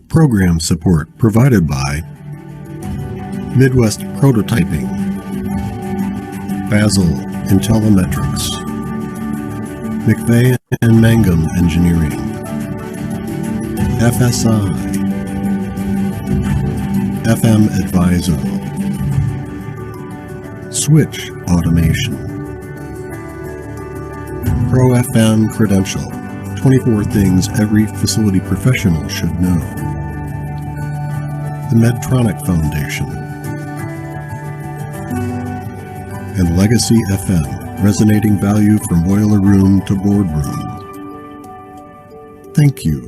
Program support provided by Midwest Prototyping, Basil Intellimetrics, McVeigh and Mangum Engineering, FSI, FM Advisor, Switch Automation, Pro FM Credential, 24 things every facility professional should know, the Medtronic Foundation, and Legacy FM, resonating value from boiler room to boardroom. Thank you.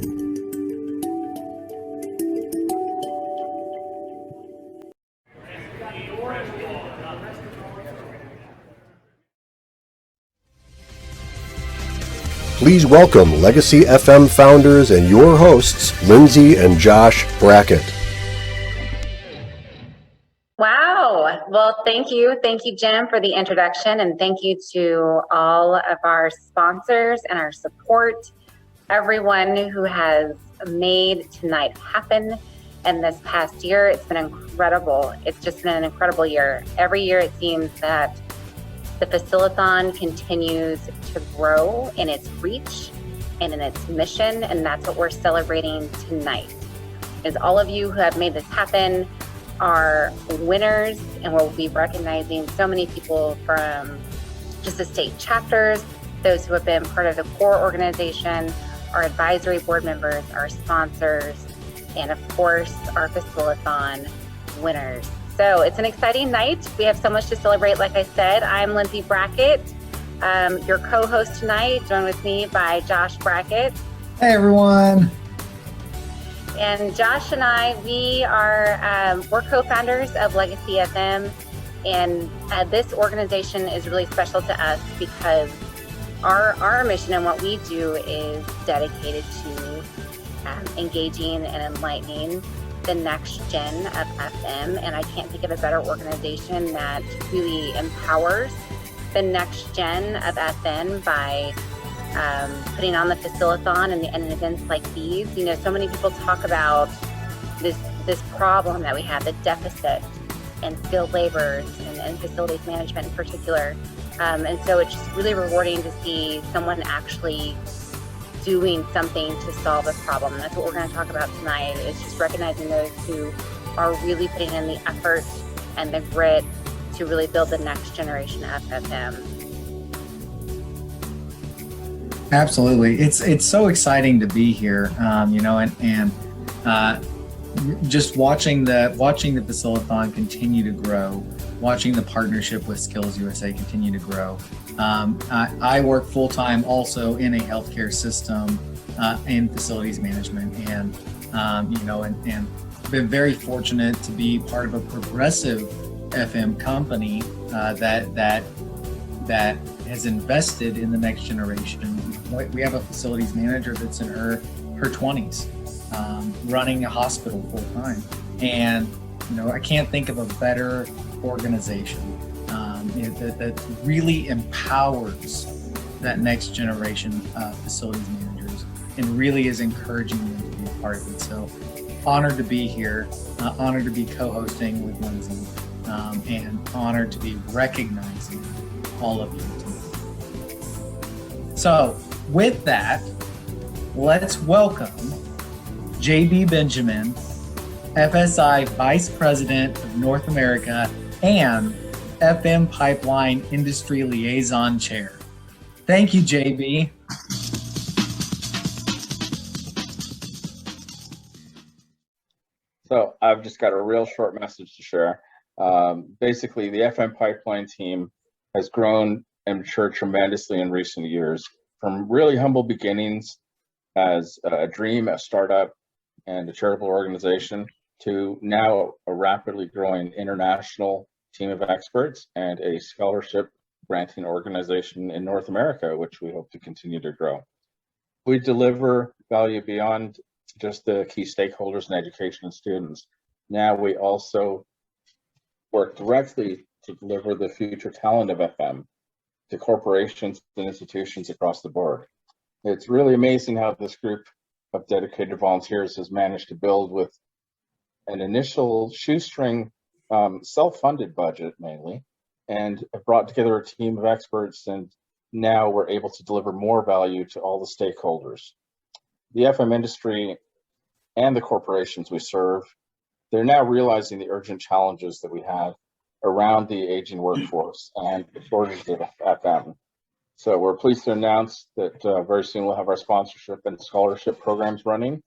Please welcome Legacy FM founders and your hosts, Lindsay and Josh Brackett. Wow. Well, thank you. Thank you, Jim, for the introduction. And thank you to all of our sponsors and our support, everyone who has made tonight happen. And this past year, it's been incredible. It's just been an incredible year. Every year, it seems that the Facilithon continues to grow in its reach and in its mission. And that's what we're celebrating tonight, is all of you who have made this happen are winners, and we'll be recognizing so many people from just the state chapters, those who have been part of the core organization, our advisory board members, our sponsors, and of course, our Facilithon winners. So it's an exciting night. We have so much to celebrate. Like I said, I'm Lindsay Brackett, your co-host tonight, joined with me by Josh Brackett. Hey, everyone. And Josh and I, we're co-founders of Legacy FM, and this organization is really special to us because our mission and what we do is dedicated to engaging and enlightening the next gen of FM. And I can't think of a better organization that really empowers the next gen of FM by putting on the Facilithon and events like these. You know, so many people talk about this problem that we have, the deficit in skilled laborers and facilities management in particular. And so it's just really rewarding to see someone actually doing something to solve a problem. That's what we're going to talk about tonight, is just recognizing those who are really putting in the effort and the grit to really build the next generation of FM. Absolutely, it's so exciting to be here, and just watching the Facilithon continue to grow, watching the partnership with SkillsUSA continue to grow. I work full time also in a healthcare system in facilities management, and been very fortunate to be part of a progressive FM company that has invested in the next generation. We have a facilities manager that's in her 20s, running a hospital full time, and I can't think of a better organization that really empowers that next generation facilities managers and really is encouraging them to be a part of it. So honored to be here, honored to be co-hosting with Lindsay, and honored to be recognizing all of you tonight. So with that, let's welcome JB Benjamin, FSI Vice President of North America and FM Pipeline Industry Liaison Chair. Thank you, JB. So I've just got a real short message to share. Basically, the FM Pipeline team has grown and matured tremendously in recent years, from really humble beginnings as a dream, a startup, and a charitable organization, to now a rapidly growing international team of experts and a scholarship granting organization in North America, which we hope to continue to grow. We deliver value beyond just the key stakeholders in education and students. Now we also work directly to deliver the future talent of FM, to corporations and institutions across the board. It's really amazing how this group of dedicated volunteers has managed to build with an initial shoestring, self-funded budget mainly, and have brought together a team of experts, and now we're able to deliver more value to all the stakeholders. The FM industry and the corporations we serve, they're now realizing the urgent challenges that we have around the aging workforce and the shortage of FM. So we're pleased to announce that very soon we'll have our sponsorship and scholarship programs running,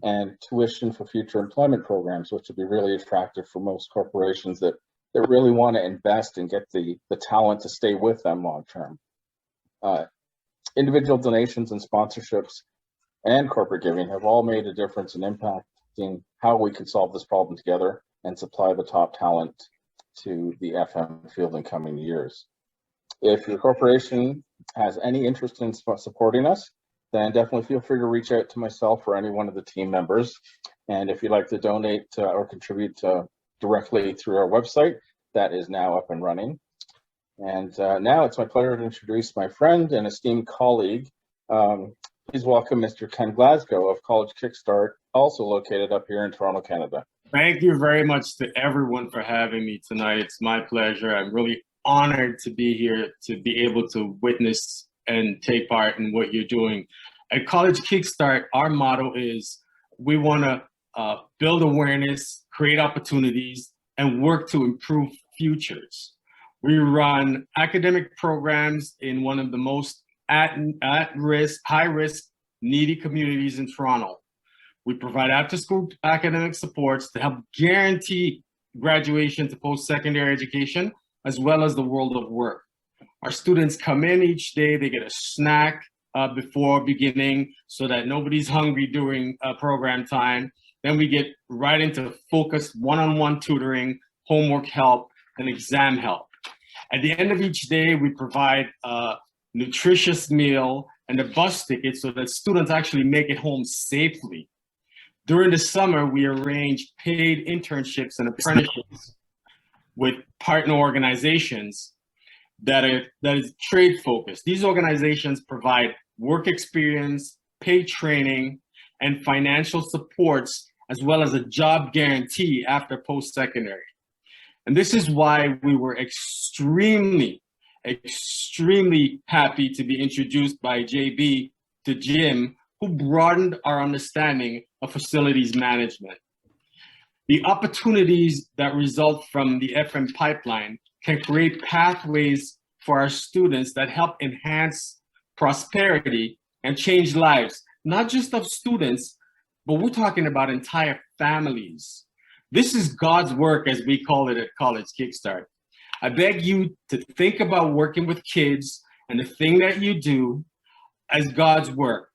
and tuition for future employment programs, which will be really attractive for most corporations that really want to invest and get the talent to stay with them long term. Individual donations and sponsorships and corporate giving have all made a difference in impacting how we can solve this problem together and supply the top talent to the FM field in coming years. If your corporation has any interest in supporting us, then definitely feel free to reach out to myself or any one of the team members. And if you'd like to donate or contribute directly through our website, that is now up and running. And now it's my pleasure to introduce my friend and esteemed colleague. Please welcome Mr. Ken Glasgow of College Kickstart, also located up here in Toronto, Canada. Thank you very much to everyone for having me tonight. It's my pleasure. I'm really honored to be here, to be able to witness and take part in what you're doing. At College Kickstart, our motto is we want to build awareness, create opportunities, and work to improve futures. We run academic programs in one of the most at-risk, high-risk, needy communities in Toronto. We provide after-school academic supports to help guarantee graduation to post-secondary education, as well as the world of work. Our students come in each day, they get a snack before beginning so that nobody's hungry during program time. Then we get right into focused one-on-one tutoring, homework help, and exam help. At the end of each day, we provide a nutritious meal and a bus ticket so that students actually make it home safely. During the summer, we arrange paid internships and apprenticeships with partner organizations that is trade focused. These organizations provide work experience, paid training, and financial supports, as well as a job guarantee after post-secondary. And this is why we were extremely happy to be introduced by JB to Jim, who broadened our understanding of facilities management. The opportunities that result from the FM pipeline can create pathways for our students that help enhance prosperity and change lives, not just of students, but we're talking about entire families. This is God's work, as we call it at College Kickstart. I beg you to think about working with kids and the thing that you do as God's work.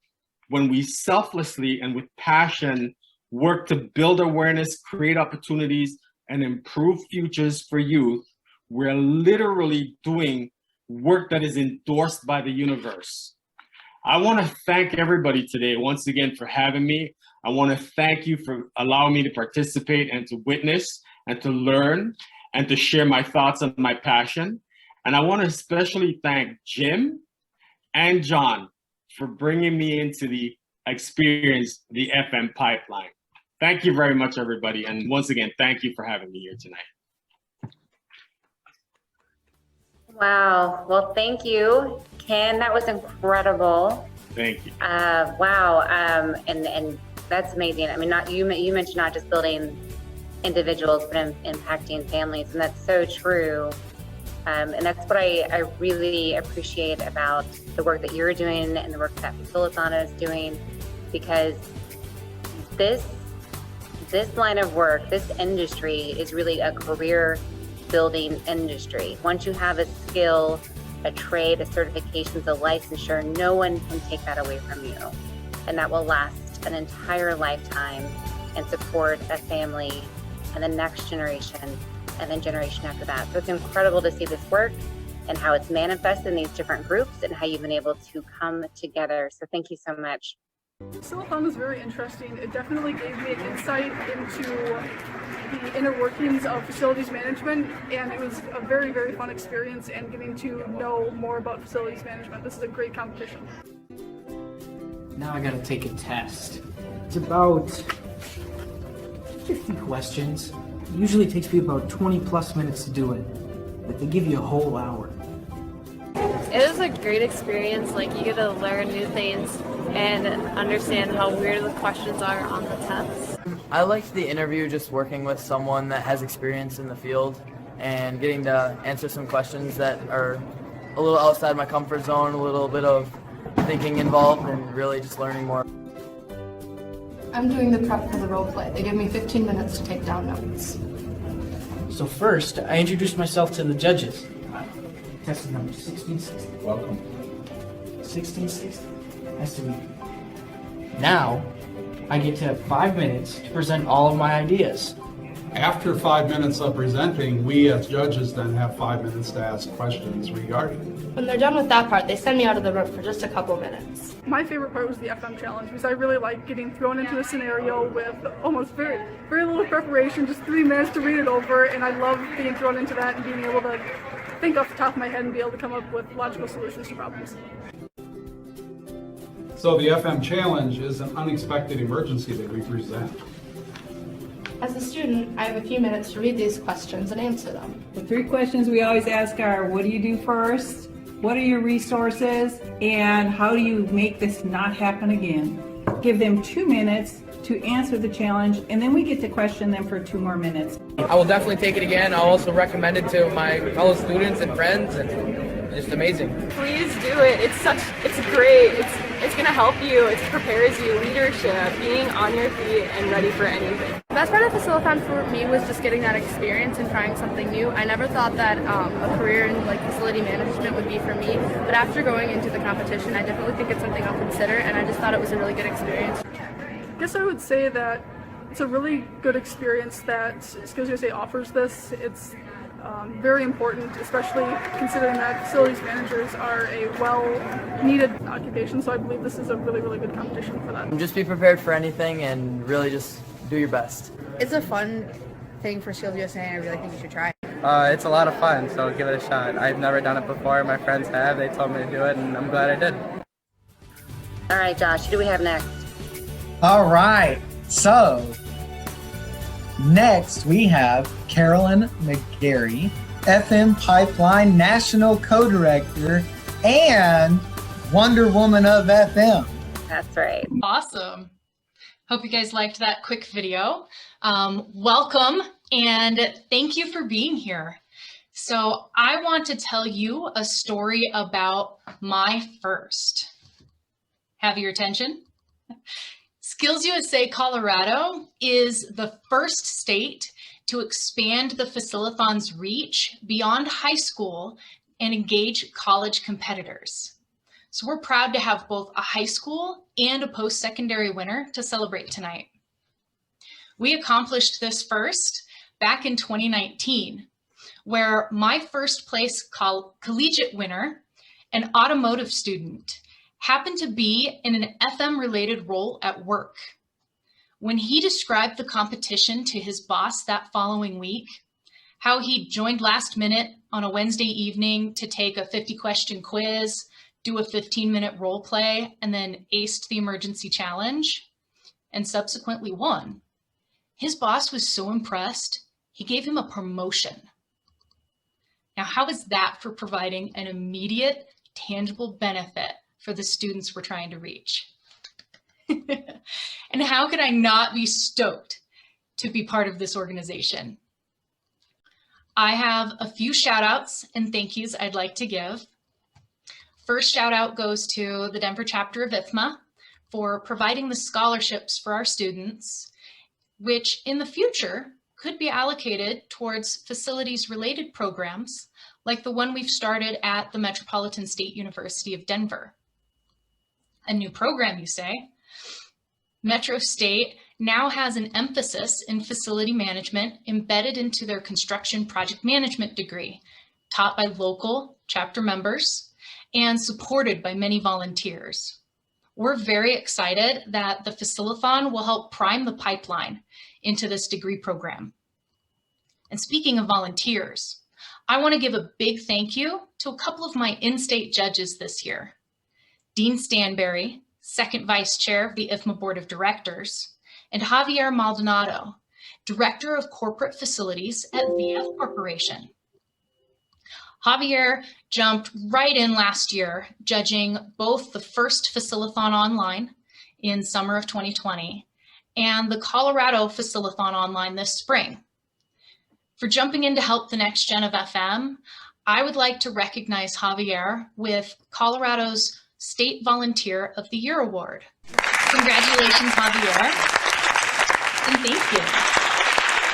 When we selflessly and with passion work to build awareness, create opportunities, and improve futures for youth, we're literally doing work that is endorsed by the universe. I want to thank everybody today once again for having me. I want to thank you for allowing me to participate and to witness and to learn and to share my thoughts and my passion. And I want to especially thank Jim and John for bringing me into the experience, the FM pipeline. Thank you very much, everybody. And once again, thank you for having me here tonight. Wow. Well, thank you, Ken. That was incredible. Thank you. Wow. And that's amazing. I mean, you mentioned not just building individuals, but impacting families, and that's so true. And that's what I really appreciate about the work that you're doing and the work that Facilithon is doing, because this line of work, this industry is really a career building industry. Once you have a skill, a trade, a certification, a licensure, no one can take that away from you. And that will last an entire lifetime and support a family and the next generation and then generation after that. So it's incredible to see this work and how it's manifested in these different groups and how you've been able to come together. So thank you so much. Facilithon was very interesting. It definitely gave me an insight into the inner workings of facilities management, and it was a very, very fun experience and getting to know more about facilities management. This is a great competition. Now I gotta take a test. It's about 50 questions. It usually takes me about 20 plus minutes to do it, but they give you a whole hour. It was a great experience. Like, you get to learn new things and understand how weird the questions are on the tests. I liked the interview, just working with someone that has experience in the field and getting to answer some questions that are a little outside my comfort zone, a little bit of thinking involved, and really just learning more. I'm doing the prep for the role play. They give me 15 minutes to take down notes. So first, I introduced myself to the judges. Test number 1660. Welcome. 1660. Nice to meet you. Now, I get to have 5 minutes to present all of my ideas. After 5 minutes of presenting, we as judges then have 5 minutes to ask questions regarding. When they're done with that part, they send me out of the room for just a couple minutes. My favorite part was the FM challenge because I really like getting thrown into a scenario with almost very, very little preparation, just 3 minutes to read it over, and I love being thrown into that and being able to think off the top of my head and be able to come up with logical solutions to problems. So the FM challenge is an unexpected emergency that we present. As a student, I have a few minutes to read these questions and answer them. The 3 questions we always ask are, what do you do first? What are your resources? And how do you make this not happen again? Give them 2 minutes to answer the challenge, and then we get to question them for 2 more minutes. I will definitely take it again. I'll also recommend it to my fellow students and friends, and just amazing. Please do it. It's great. It's gonna help you. It prepares you. Leadership, being on your feet and ready for anything. The best part of Facilithon for me was just getting that experience and trying something new. I never thought that a career in facility management would be for me, but after going into the competition, I definitely think it's something I'll consider, and I just thought it was a really good experience. I guess I would say that it's a really good experience that SkillsUSA offers this. It's very important, especially considering that facilities managers are a well-needed occupation, so I believe this is a really, really good competition for that. Just be prepared for anything and really just do your best. It's a fun thing for SkillsUSA, and I really think you should try. It's a lot of fun, so give it a shot. I've never done it before. My friends have. They told me to do it, and I'm glad I did. All right, Josh, who do we have next? All right, so next we have Carolyn McGarry, FM Pipeline National Co-Director and Wonder Woman of FM. That's right. Awesome. Hope you guys liked that quick video. Welcome and thank you for being here. So I want to tell you a story about my first. Have your attention? SkillsUSA Colorado is the first state to expand the Facilithon's reach beyond high school and engage college competitors. So we're proud to have both a high school and a post-secondary winner to celebrate tonight. We accomplished this first back in 2019, where my first place collegiate winner, an automotive student, happened to be in an FM-related role at work. When he described the competition to his boss that following week, how he joined last minute on a Wednesday evening to take a 50-question quiz, do a 15-minute role play, and then aced the emergency challenge, and subsequently won, his boss was so impressed, he gave him a promotion. Now, how is that for providing an immediate, tangible benefit for the students we're trying to reach? And how could I not be stoked to be part of this organization? I have a few shout outs and thank yous I'd like to give. First shout out goes to the Denver chapter of IFMA for providing the scholarships for our students, which in the future could be allocated towards facilities related programs like the one we've started at the Metropolitan State University of Denver. A new program, you say? Metro State now has an emphasis in facility management embedded into their construction project management degree, taught by local chapter members and supported by many volunteers. We're very excited that the Facilithon will help prime the pipeline into this degree program. And speaking of volunteers, I want to give a big thank you to a couple of my in-state judges this year. Dean Stanberry, second vice chair of the IFMA Board of Directors, and Javier Maldonado, Director of Corporate Facilities at VF Corporation. Javier jumped right in last year, judging both the first Facilithon Online in summer of 2020 and the Colorado Facilithon Online this spring. For jumping in to help the next gen of FM, I would like to recognize Javier with Colorado's State Volunteer of the Year Award. Congratulations, Javier, and thank you.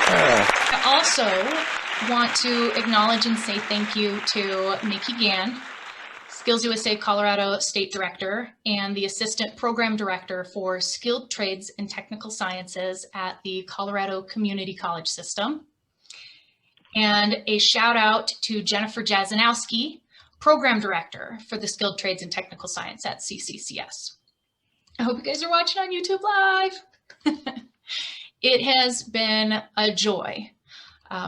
I also want to acknowledge and say thank you to Nikki Gann, SkillsUSA Colorado State Director and the Assistant Program Director for Skilled Trades and Technical Sciences at the Colorado Community College System. And a shout out to Jennifer Jazanowski, Program Director for the Skilled Trades and Technical Science at CCCS. I hope you guys are watching on YouTube Live. It has been a joy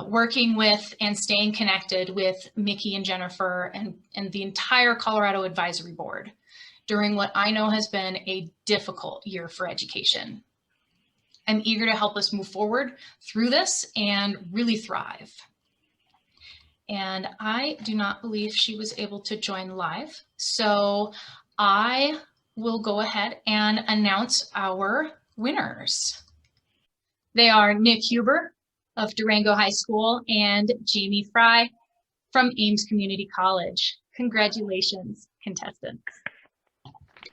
working with and staying connected with Mickey and Jennifer and the entire Colorado Advisory Board during what I know has been a difficult year for education. I'm eager to help us move forward through this and really thrive. And I do not believe she was able to join live, so I will go ahead and announce our winners. They are Nick Huber of Durango High School and Jamie Fry from Ames Community College. Congratulations, contestants.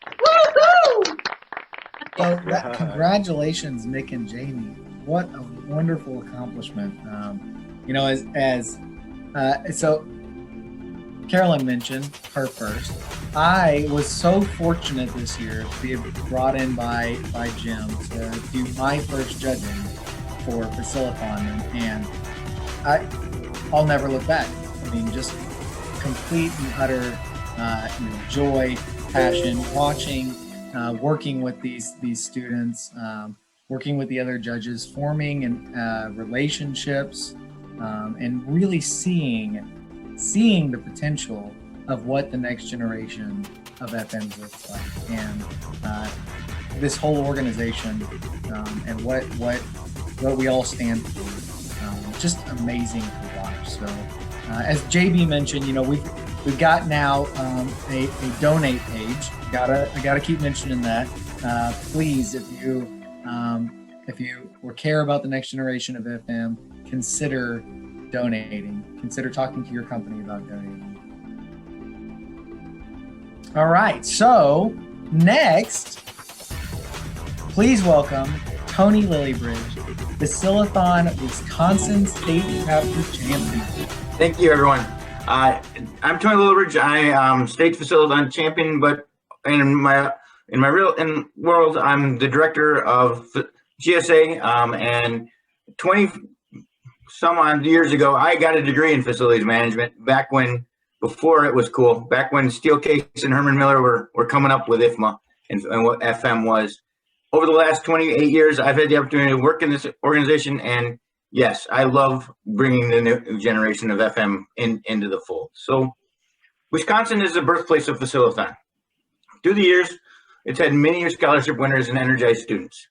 Woohoo! Well, congratulations, Nick and Jamie. What a wonderful accomplishment. So Carolyn mentioned her first. I was so fortunate this year to be brought in by Jim to do my first judging for Facilithon, and I'll never look back. I mean, just complete and utter joy, passion, watching, working with these students, working with the other judges, forming relationships, and really seeing the potential of what the next generation of FM looks like, and this whole organization and what we all stand for. Just amazing to watch. So, as JB mentioned, we've got now a donate page. I gotta keep mentioning that. Please, if you care about the next generation of FM, consider donating. Consider talking to your company about donating. All right, so next, please welcome Tony Lillybridge, Facilithon Wisconsin State Chapter Champion. Thank you, everyone. I'm Tony Lillybridge. I am State Facilithon Champion, but in my real world, I'm the director of GSA, and 20 some odd years ago, I got a degree in facilities management before it was cool, back when Steelcase and Herman Miller were coming up with IFMA and what FM was. Over the last 28 years, I've had the opportunity to work in this organization, and yes, I love bringing the new generation of FM into the fold. So Wisconsin is the birthplace of Facilithon. Through the years, it's had many scholarship winners and energized students.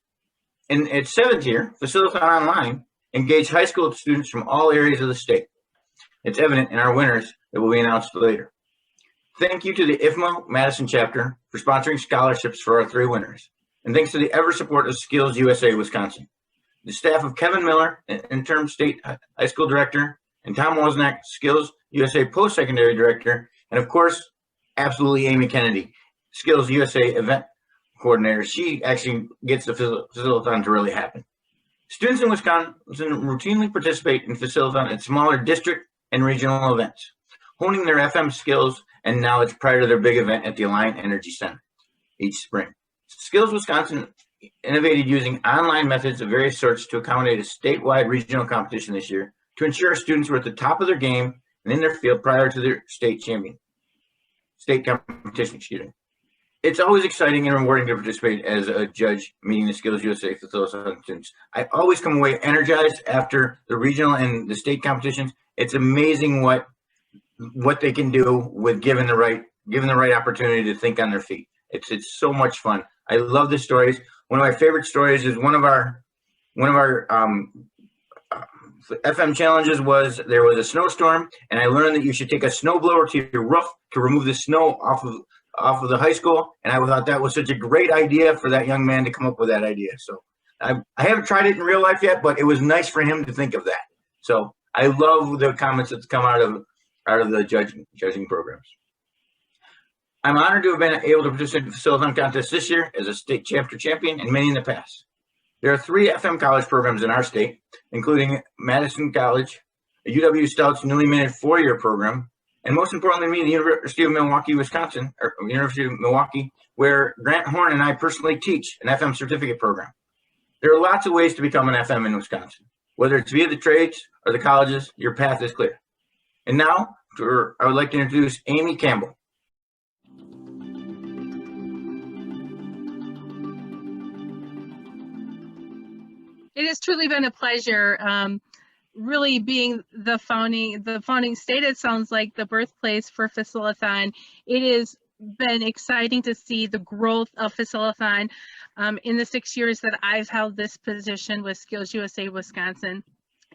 In its 7th year, Facilithon Online engaged high school students from all areas of the state. It's evident in our winners that will be announced later. Thank you to the IFMA Madison chapter for sponsoring scholarships for our 3 winners. And thanks to the ever support of SkillsUSA Wisconsin. The staff of Kevin Miller, interim state high school director, and Tom Wozniak, SkillsUSA post-secondary director, and of course, absolutely Amy Kennedy, SkillsUSA event coordinator. She actually gets the Facilithon to really happen. Students in Wisconsin routinely participate in Facilithon at smaller district and regional events, honing their FM skills and knowledge prior to their big event at the Alliant Energy Center each spring. Skills Wisconsin innovated using online methods of various sorts to accommodate a statewide regional competition this year to ensure our students were at the top of their game and in their field prior to their state competition. it's always exciting and rewarding to participate as a judge meeting the SkillsUSA Facilithon students. I always come away energized after the regional and the state competitions. It's amazing what they can do with given the right opportunity to think on their feet. It's so much fun. I love the stories. One of my favorite stories is one of our FM challenges was there was a snowstorm, and I learned that you should take a snowblower to your roof to remove the snow off of the high school. And I thought that was such a great idea for that young man to come up with that idea. So I haven't tried it in real life yet, but it was nice for him to think of that. So I love the comments that's come out of the judging programs. I'm honored to have been able to participate in the Facilithon contest this year as a state chapter champion and many in the past. There are 3 FM college programs in our state, including Madison College, a UW Stout's newly minted 4-year program, and most importantly to me, the University of Milwaukee, Wisconsin, or University of Milwaukee, where Grant Horn and I personally teach an FM certificate program. There are lots of ways to become an FM in Wisconsin. Whether it's via the trades or the colleges, your path is clear. And now, I would like to introduce Amy Campbell. It has truly been a pleasure, really being the founding state. It sounds like the birthplace for Facilithon. It has been exciting to see the growth of Facilithon in the 6 years that I've held this position with SkillsUSA Wisconsin.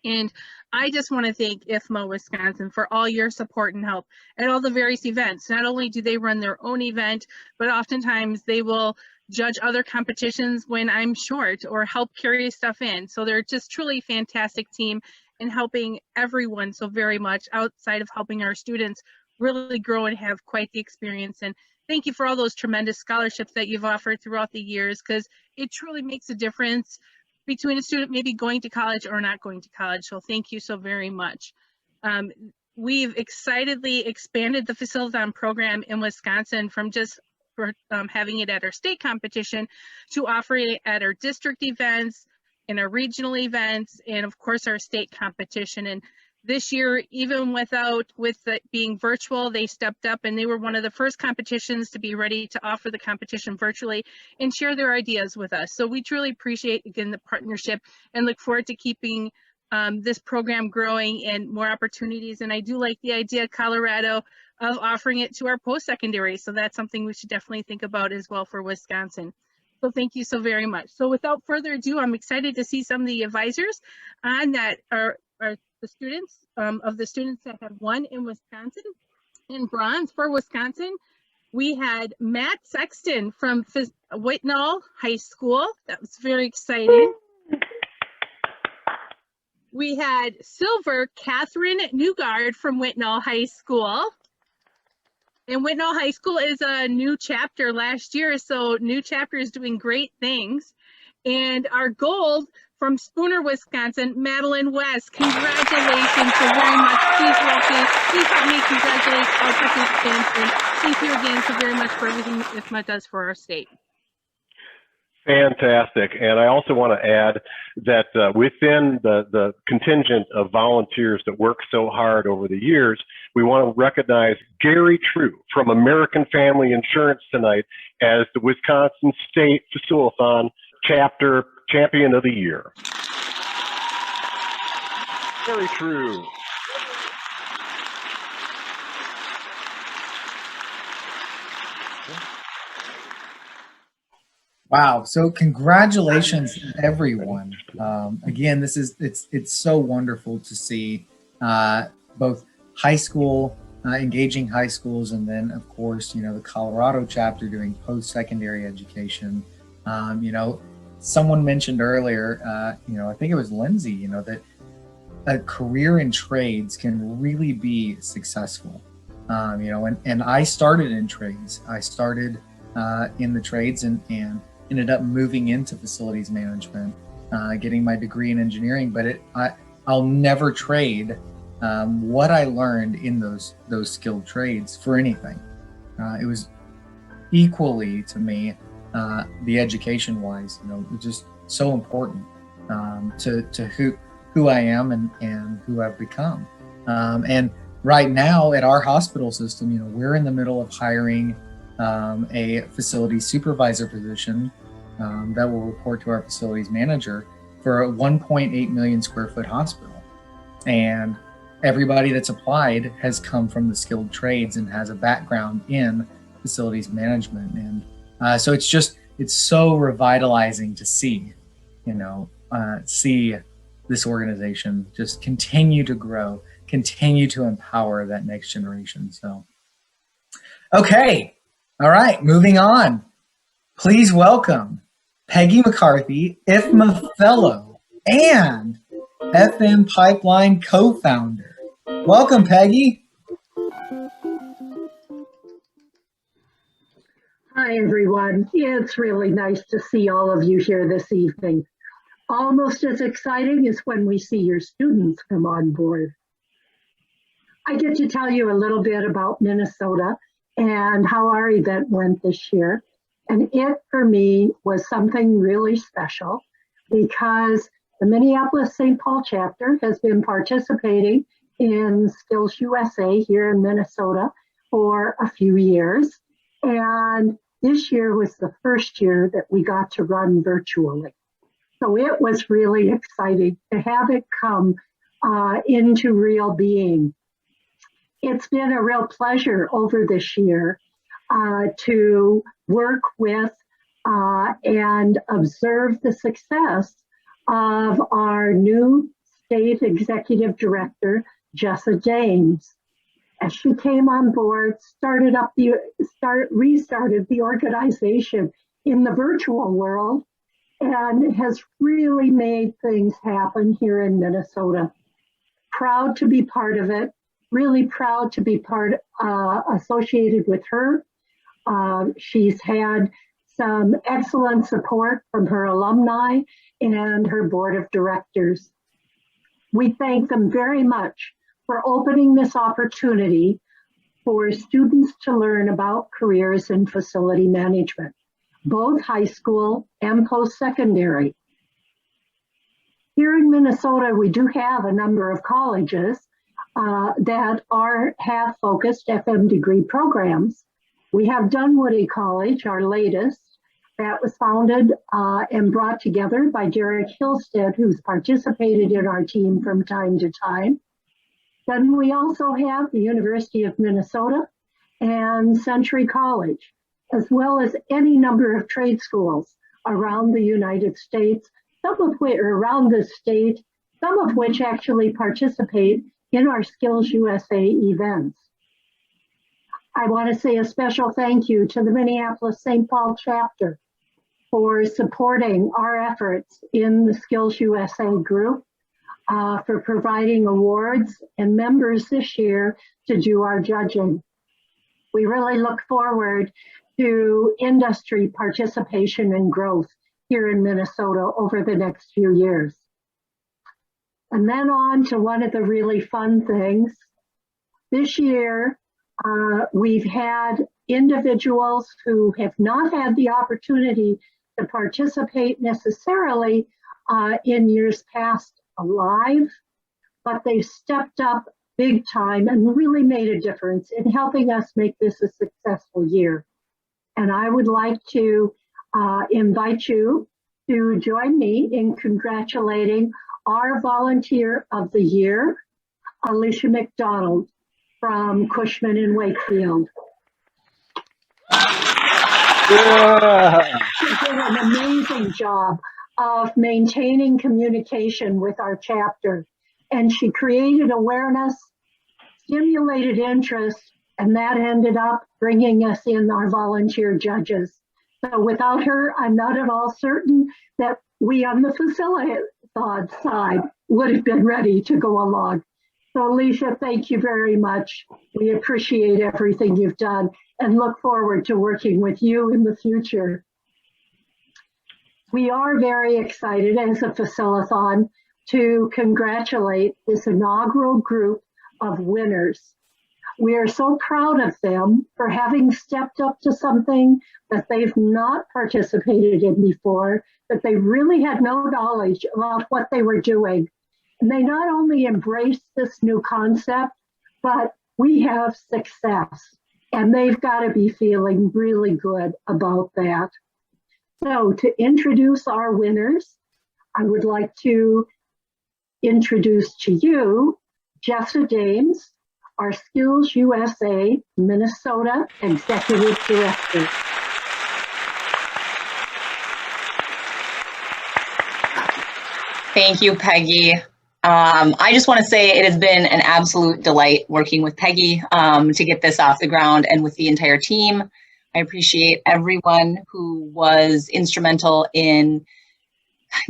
And I just want to thank IFMA Wisconsin for all your support and help at all the various events. Not only do they run their own event, but oftentimes they will judge other competitions when I'm short or help carry stuff in. So they're just truly a fantastic team in helping everyone so very much outside of helping our students really grow and have quite the experience. And thank you for all those tremendous scholarships that you've offered throughout the years, because it truly makes a difference between a student maybe going to college or not going to college. So thank you so very much. We've excitedly expanded the Facilithon program in Wisconsin from just having it at our state competition to offering it at our district events and our regional events, and of course our state competition. And this year, even with it being virtual, they stepped up and they were one of the first competitions to be ready to offer the competition virtually and share their ideas with us. So we truly appreciate, again, the partnership and look forward to keeping this program growing and more opportunities. And I do like the idea, Colorado, of offering it to our post-secondary. So that's something we should definitely think about as well for Wisconsin. So thank you so very much. So without further ado, I'm excited to see some of the advisors on that are the students, of the students that have won in Wisconsin. In bronze for Wisconsin, we had Matt Sexton from Whitnall High School. That was very exciting. We had silver, Catherine Newgard from Whitnall High School. And Whitnall High School is a new chapter last year, so new chapter is doing great things. And our gold from Spooner, Wisconsin, Madeline West. Congratulations so very much. Please help me congratulate all participants. And thank you again so very much for everything IFMA does for our state. Fantastic. And I also want to add that within the contingent of volunteers that work so hard over the years, we want to recognize Gary True from American Family Insurance tonight as the Wisconsin State Facilithon Chapter Champion of the Year. Gary True. Wow! So congratulations, everyone. Again, it's so wonderful to see both high school engaging high schools, and then of course the Colorado chapter doing post-secondary education. Someone mentioned earlier, I think it was Lindsay, that a career in trades can really be successful. And I started in trades. I started in the trades and ended up moving into facilities management, getting my degree in engineering. But I'll never trade what I learned in those skilled trades for anything. It was equally to me, the education wise, just so important to who I am and who I've become. And right now at our hospital system, we're in the middle of hiring a facility supervisor position that will report to our facilities manager for a 1.8 million square foot hospital. And everybody that's applied has come from the skilled trades and has a background in facilities management. And so it's so revitalizing to see, see this organization just continue to grow, continue to empower that next generation. So, okay. All right, moving on. Please welcome Peggy McCarthy, IFMA Fellow and FM Pipeline Co-Founder. Welcome, Peggy. Hi, everyone. It's really nice to see all of you here this evening. Almost as exciting as when we see your students come on board. I get to tell you a little bit about Minnesota and how our event went this year. And it, for me, was something really special because the Minneapolis-St. Paul chapter has been participating in SkillsUSA here in Minnesota for a few years. And this year was the first year that we got to run virtually. So it was really exciting to have it come into real being. It's been a real pleasure over this year to work with and observe the success of our new state executive director, Jessa James. As she came on board, restarted the organization in the virtual world and has really made things happen here in Minnesota. Proud to be part of it, really proud to be associated with her. She's had some excellent support from her alumni and her board of directors. We thank them very much for opening this opportunity for students to learn about careers in facility management, both high school and post-secondary. Here in Minnesota, we do have a number of colleges that have focused FM degree programs. We have Dunwoody College, our latest, that was founded and brought together by Derek Hillstead, who's participated in our team from time to time. Then we also have the University of Minnesota and Century College, as well as any number of trade schools around the United States, some of which are around the state, some of which actually participate in our SkillsUSA events. I want to say a special thank you to the Minneapolis-St. Paul chapter for supporting our efforts in the SkillsUSA group, for providing awards and members this year to do our judging. We really look forward to industry participation and growth here in Minnesota over the next few years. And then on to one of the really fun things. This year, we've had individuals who have not had the opportunity to participate necessarily in years past live, but they've stepped up big time and really made a difference in helping us make this a successful year. And I would like to invite you to join me in congratulating our Volunteer of the Year, Alicia McDonald from Cushman and Wakefield. Yeah. She did an amazing job of maintaining communication with our chapter. And she created awareness, stimulated interest, and that ended up bringing us in our volunteer judges. So without her, I'm not at all certain that we on the Facilithon side would have been ready to go along. So Alicia, thank you very much. We appreciate everything you've done and look forward to working with you in the future. We are very excited as a Facilithon to congratulate this inaugural group of winners. We are so proud of them for having stepped up to something that they've not participated in before, that they really had no knowledge about what they were doing. And they not only embraced this new concept, but we have success. And they've got to be feeling really good about that. So to introduce our winners, I would like to introduce to you Jessa James, our SkillsUSA Minnesota Executive Director. Thank you, Peggy. I just want to say it has been an absolute delight working with Peggy to get this off the ground and with the entire team. I appreciate everyone who was instrumental in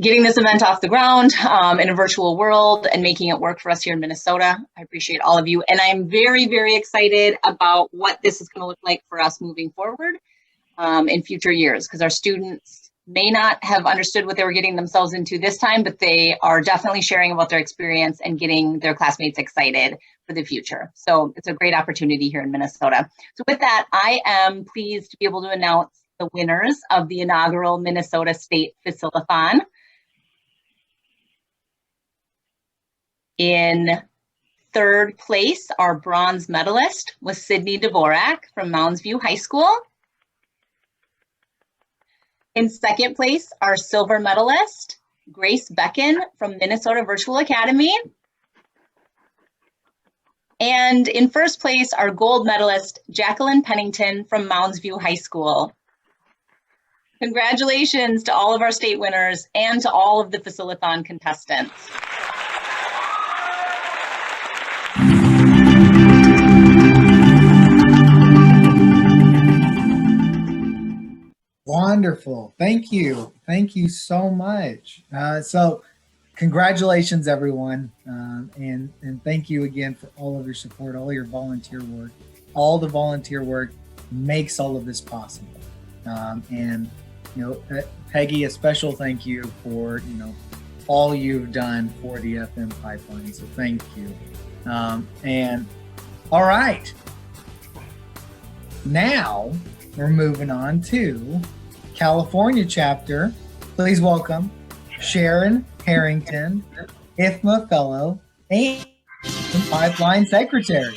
getting this event off the ground in a virtual world and making it work for us here in Minnesota. I appreciate all of you. And I'm very, very excited about what this is going to look like for us moving forward in future years, because our students may not have understood what they were getting themselves into this time, but they are definitely sharing about their experience and getting their classmates excited for the future. So it's a great opportunity here in Minnesota. So with that, I am pleased to be able to announce the winners of the inaugural Minnesota State Facilithon. In third place, our bronze medalist was Sydney Dvorak from Mounds View High School. In second place, our silver medalist, Grace Becken from Minnesota Virtual Academy. And in first place, our gold medalist, Jacqueline Pennington from Mounds View High School. Congratulations to all of our state winners and to all of the Facilithon contestants. Wonderful. Thank you. Thank you so much. So congratulations, everyone. And thank you again for all of your support, all your volunteer work. All the volunteer work makes all of this possible. And, you know, Peggy, a special thank you for, you know, all you've done for the FM pipeline. So thank you. And all right. Now we're moving on to California chapter. Please welcome Sharon Harrington, IFMA Fellow and Pipeline Secretary.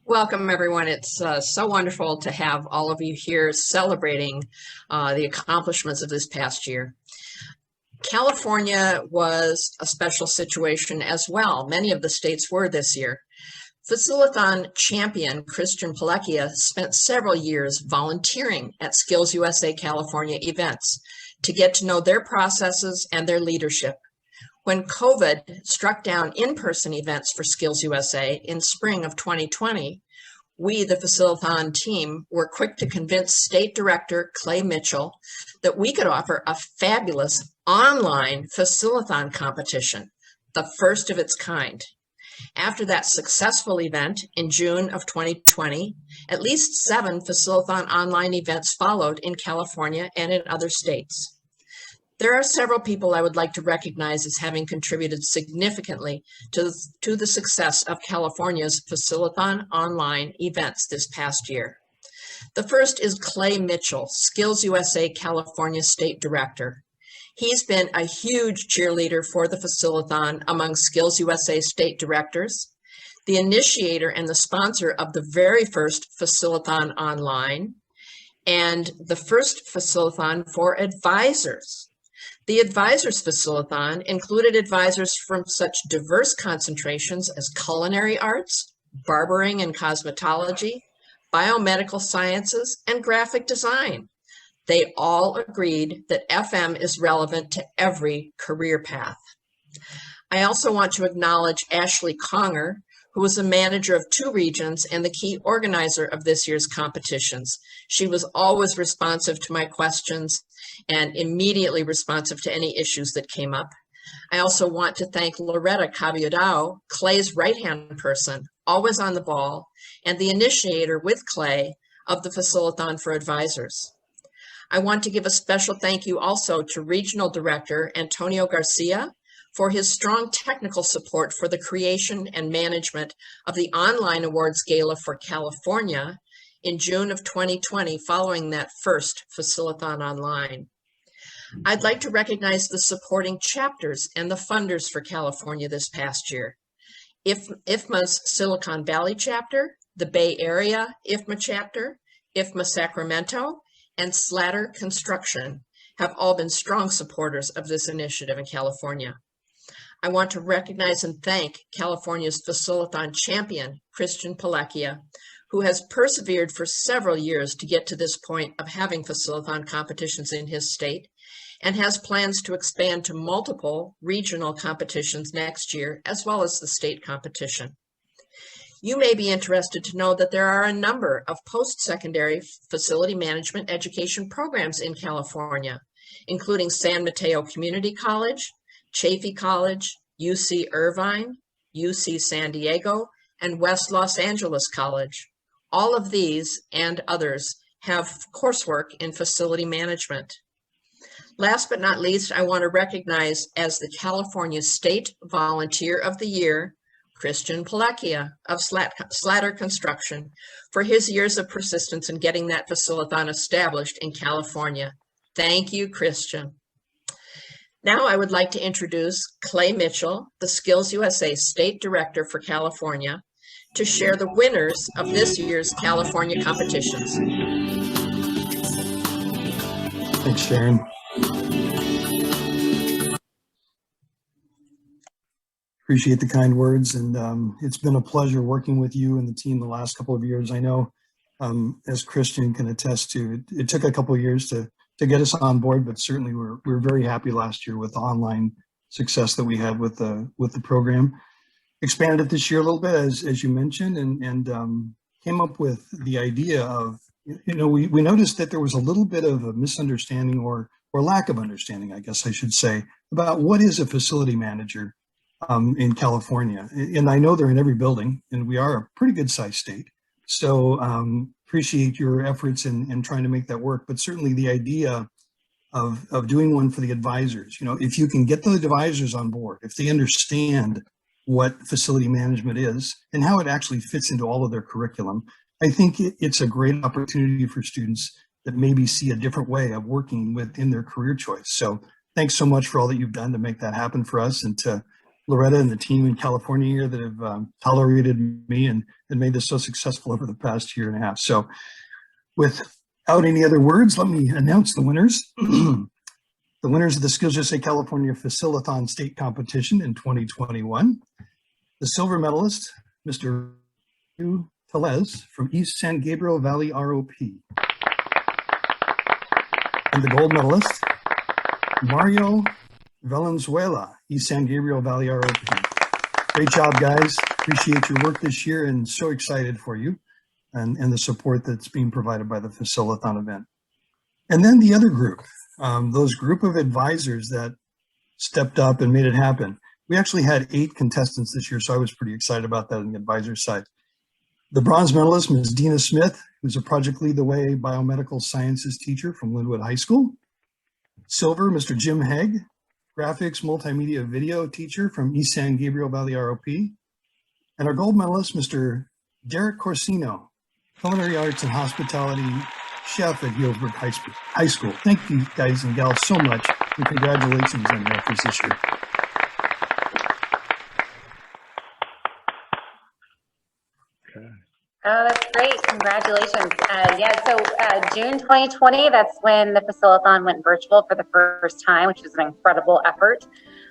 Welcome, everyone. It's so wonderful to have all of you here celebrating the accomplishments of this past year. California was a special situation as well. Many of the states were this year. Facilithon champion Christian Palekia spent several years volunteering at SkillsUSA California events to get to know their processes and their leadership. When COVID struck down in-person events for SkillsUSA in spring of 2020, we, the Facilithon team, were quick to convince State Director Clay Mitchell that we could offer a fabulous online Facilithon competition, the first of its kind. After that successful event in June of 2020, at least 7 Facilithon online events followed in California and in other states. There are several people I would like to recognize as having contributed significantly to the success of California's Facilithon online events this past year. The first is Clay Mitchell, SkillsUSA California State Director. He's been a huge cheerleader for the Facilithon among SkillsUSA state directors, the initiator and the sponsor of the very first Facilithon online, and the first Facilithon for advisors. The Advisors Facilithon included advisors from such diverse concentrations as culinary arts, barbering and cosmetology, biomedical sciences, and graphic design. They all agreed that FM is relevant to every career path. I also want to acknowledge Ashley Conger, who was the manager of 2 regions and the key organizer of this year's competitions. She was always responsive to my questions and immediately responsive to any issues that came up. I also want to thank Loretta Cabiodao, Clay's right-hand person, always on the ball, and the initiator with Clay of the Facilithon for Advisors. I want to give a special thank you also to Regional Director Antonio Garcia for his strong technical support for the creation and management of the online awards gala for California in June of 2020, following that first Facilithon online. I'd like to recognize the supporting chapters and the funders for California this past year. IFMA's Silicon Valley chapter, the Bay Area IFMA chapter, IFMA Sacramento, and Slatter Construction have all been strong supporters of this initiative in California. I want to recognize and thank California's Facilithon champion, Christian Palekia, who has persevered for several years to get to this point of having Facilithon competitions in his state, and has plans to expand to multiple regional competitions next year, as well as the state competition. You may be interested to know that there are a number of post-secondary facility management education programs in California, including San Mateo Community College, Chaffey College, UC Irvine, UC San Diego, and West Los Angeles College. All of these and others have coursework in facility management. Last but not least, I want to recognize as the California State Volunteer of the Year, Christian Palekia of Slatter Construction, for his years of persistence in getting that Facilithon established in California. Thank you, Christian. Now I would like to introduce Clay Mitchell, the SkillsUSA State Director for California, to share the winners of this year's California competitions. Thanks, Sharon. Appreciate the kind words, and it's been a pleasure working with you and the team the last couple of years. I know, as Christian can attest to, it took a couple of years to get us on board, but certainly we're very happy last year with the online success that we had with the program. Expanded it this year a little bit, as you mentioned, and came up with the idea of, we noticed that there was a little bit of a misunderstanding or lack of understanding, I guess I should say, about what is a facility manager in California. And I know they're in every building, and we are a pretty good sized state. So appreciate your efforts in trying to make that work. But certainly the idea of doing one for the advisors, if you can get the advisors on board, if they understand what facility management is and how it actually fits into all of their curriculum, I think it's a great opportunity for students that maybe see a different way of working within their career choice. So thanks so much for all that you've done to make that happen for us, and to Loretta and the team in California here that have tolerated me and made this so successful over the past year and a half. So without any other words, let me announce the winners. The winners of the SkillsUSA California Facilithon State Competition in 2021. The silver medalist, Mr. Telez from East San Gabriel Valley ROP. And the gold medalist, Mario Valenzuela, East San Gabriel Valley ROP. Great job, guys. Appreciate your work this year, and so excited for you and the support that's being provided by the Facilithon event. And then the other group, those group of advisors that stepped up and made it happen. We actually had 8 contestants this year, so I was pretty excited about that on the advisor side. The bronze medalist, Ms. Dina Smith, who's a Project Lead the Way biomedical sciences teacher from Linwood High School. Silver, Mr. Jim Haig, graphics multimedia video teacher from East San Gabriel Valley ROP. And our gold medalist, Mr. Derek Corsino, culinary arts and hospitality chef at Healdsburg High School. Thank you guys and gals so much, and congratulations on your efforts this year. Oh, that's great. Congratulations. So June 2020, that's when the Facilithon went virtual for the first time, which is an incredible effort.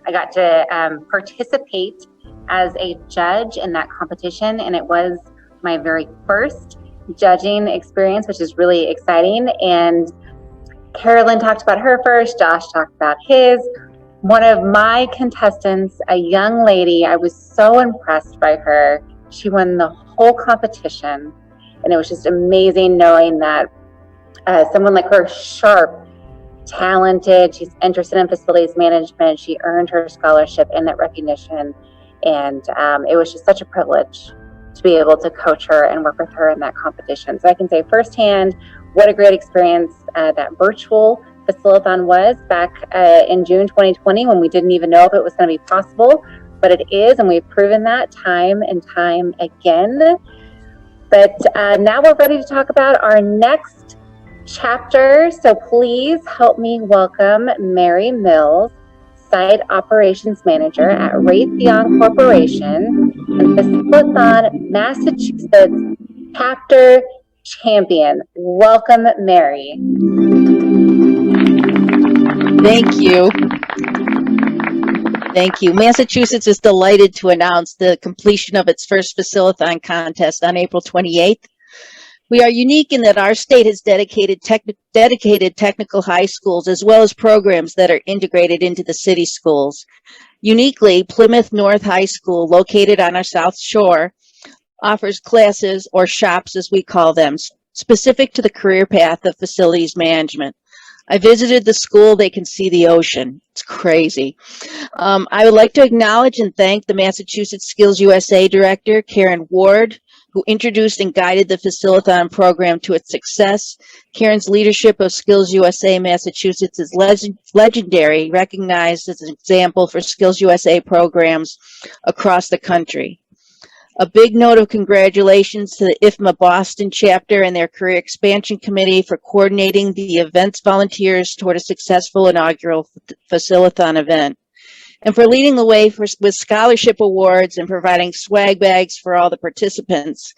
I got to participate as a judge in that competition, and it was my very first judging experience, which is really exciting. And Carolyn talked about her first, Josh talked about his. One of my contestants, a young lady, I was so impressed by her. She won the whole competition, and it was just amazing knowing that someone like her, sharp, talented, she's interested in facilities management, she earned her scholarship and that recognition, and it was just such a privilege to be able to coach her and work with her in that competition. So I can say firsthand what a great experience that virtual Facilithon was back in June 2020, when we didn't even know if it was going to be possible. But it is, and we've proven that time and time again. But now we're ready to talk about our next chapter. So please help me welcome Mary Mills, Site Operations Manager at Raytheon Corporation and Facilithon, Massachusetts Chapter Champion. Welcome, Mary. Thank you. Thank you. Massachusetts is delighted to announce the completion of its first Facilithon contest on April 28th. We are unique in that our state has dedicated technical high schools as well as programs that are integrated into the city schools. Uniquely, Plymouth North High School, located on our South Shore, offers classes, or shops as we call them, specific to the career path of facilities management. I visited the school. They can see the ocean. It's crazy. I would like to acknowledge and thank the Massachusetts SkillsUSA Director, Karen Ward, who introduced and guided the Facilithon program to its success. Karen's leadership of SkillsUSA Massachusetts is legendary, recognized as an example for SkillsUSA programs across the country. A big note of congratulations to the IFMA Boston chapter and their Career Expansion Committee for coordinating the event's volunteers toward a successful inaugural Facilithon event, and for leading the way with scholarship awards and providing swag bags for all the participants.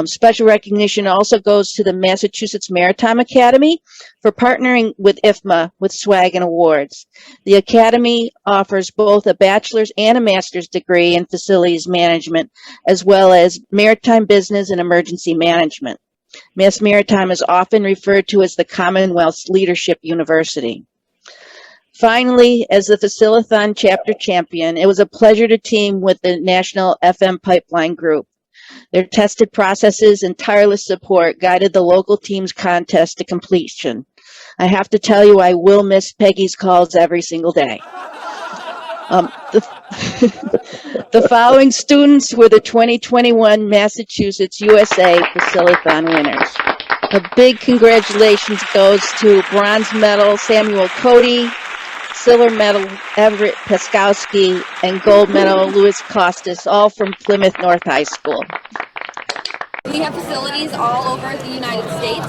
Special recognition also goes to the Massachusetts Maritime Academy for partnering with IFMA with swag and awards. The Academy offers both a bachelor's and a master's degree in facilities management, as well as maritime business and emergency management. Mass Maritime is often referred to as the Commonwealth's Leadership University. Finally, as the Facilithon chapter champion, it was a pleasure to team with the National FM Pipeline Group. Their tested processes and tireless support guided the local team's contest to completion. I have to tell you, I will miss Peggy's calls every single day. The following students were the 2021 Massachusetts USA Facilithon winners. A big congratulations goes to bronze medal Samuel Cody, silver medal Everett Peskowski, and gold medal Louis Costas, all from Plymouth North High School. We have facilities all over the United States,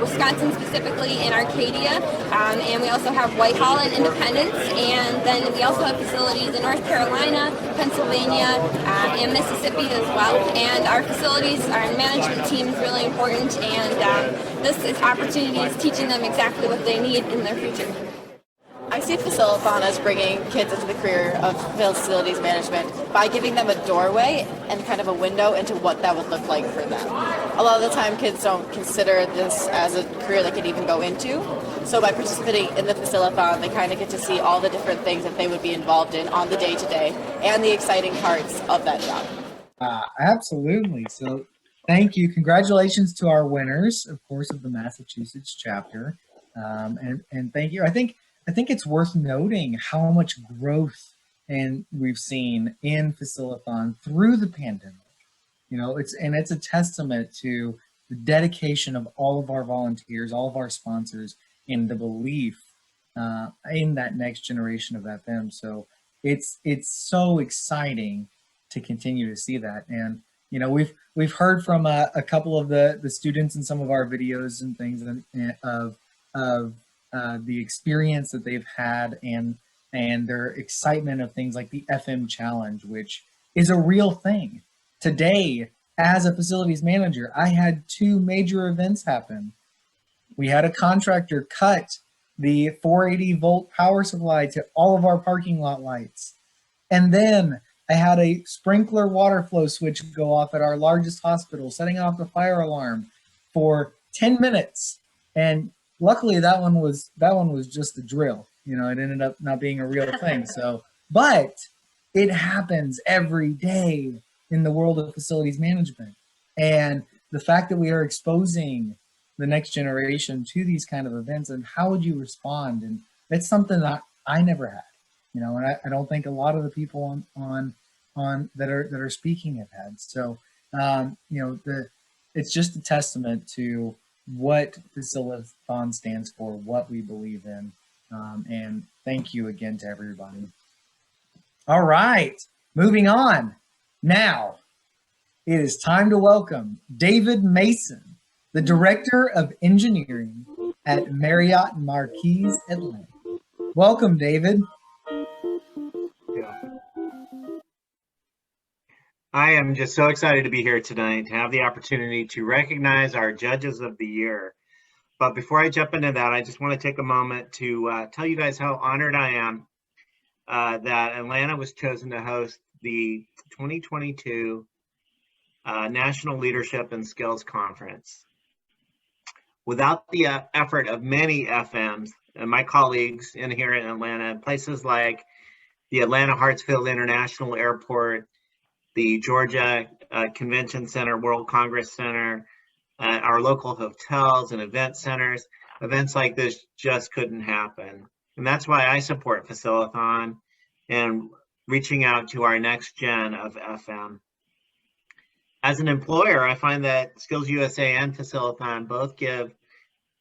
Wisconsin specifically in Arcadia, and we also have Whitehall and Independence, and then we also have facilities in North Carolina, Pennsylvania, and Mississippi as well. And our facilities, our management team is really important, and this opportunity is teaching them exactly what they need in their future. I see Facilithon as bringing kids into the career of facilities management by giving them a doorway and kind of a window into what that would look like for them. A lot of the time kids don't consider this as a career they could even go into. So by participating in the Facilithon, they kind of get to see all the different things that they would be involved in on the day-to-day and the exciting parts of that job. Absolutely. So thank you. Congratulations to our winners, of course, of the Massachusetts chapter. And thank you. I think it's worth noting how much growth we've seen in Facilithon through the pandemic. You know, it's a testament to the dedication of all of our volunteers, all of our sponsors, and the belief in that next generation of FM. So it's so exciting to continue to see that. And you know, we've heard from a couple of the students in some of our videos and things of the experience that they've had and their excitement of things like the FM Challenge, which is a real thing. Today, as a facilities manager, I had 2 major events happen. We had a contractor cut the 480 volt power supply to all of our parking lot lights. And then I had a sprinkler water flow switch go off at our largest hospital, setting off the fire alarm for 10 minutes. And luckily that one was just a drill. You know, it ended up not being a real thing. So, but it happens every day in the world of facilities management. And the fact that we are exposing the next generation to these kind of events, and how would you respond? And that's something that I never had, you know, and I don't think a lot of the people on that are speaking have had. So, you know, it's just a testament to what Facilithon stands for, what we believe in. And thank you again to everybody. All right, moving on. Now, it is time to welcome David Mason, the Director of Engineering at Marriott Marquis Atlanta. Welcome, David. I am just so excited to be here tonight to have the opportunity to recognize our Judges of the Year. But before I jump into that, I just want to take a moment to tell you guys how honored I am that Atlanta was chosen to host the 2022 National Leadership and Skills Conference. Without the effort of many FMs and my colleagues in here in Atlanta, places like the Atlanta Hartsfield International Airport, the Georgia Convention Center, World Congress Center, our local hotels and event centers, events like this just couldn't happen. And that's why I support Facilithon and reaching out to our next gen of FM. As an employer, I find that SkillsUSA and Facilithon both give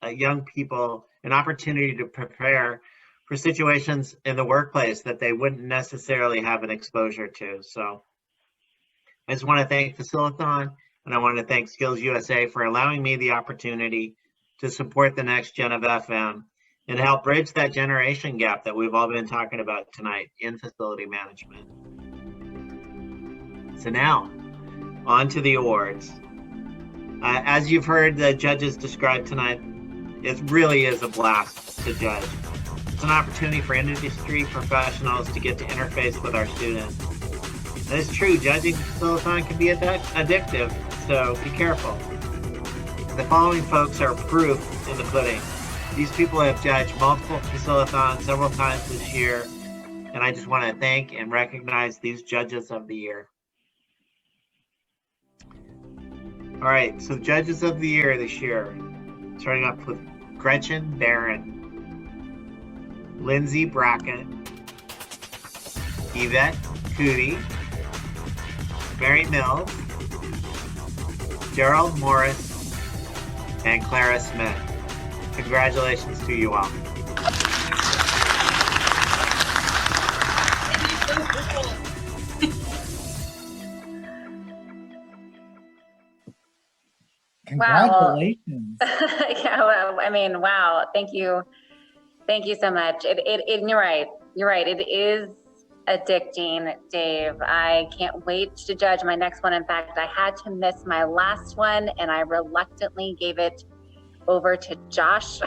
young people an opportunity to prepare for situations in the workplace that they wouldn't necessarily have an exposure to. So I just want to thank Facilithon, and I want to thank SkillsUSA for allowing me the opportunity to support the next gen of FM and help bridge that generation gap that we've all been talking about tonight in facility management. So now, on to the awards. As you've heard the judges describe tonight, it really is a blast to judge. It's an opportunity for industry professionals to get to interface with our students. And it's true, judging Facilithon can be addictive, so be careful. The following folks are proof in the pudding. These people have judged multiple Facilithons several times this year, and I just want to thank and recognize these Judges of the Year. All right, so Judges of the Year this year, starting off with Gretchen Barron, Lindsay Brackett, Yvette Cootie, Mary Mills, Gerald Morris, and Clara Smith. Congratulations to you all. Congratulations. Yeah, well, I mean, wow. Thank you so much. You're right. It is addicting, Dave. I can't wait to judge my next one. In fact, I had to miss my last one, and I reluctantly gave it over to Josh.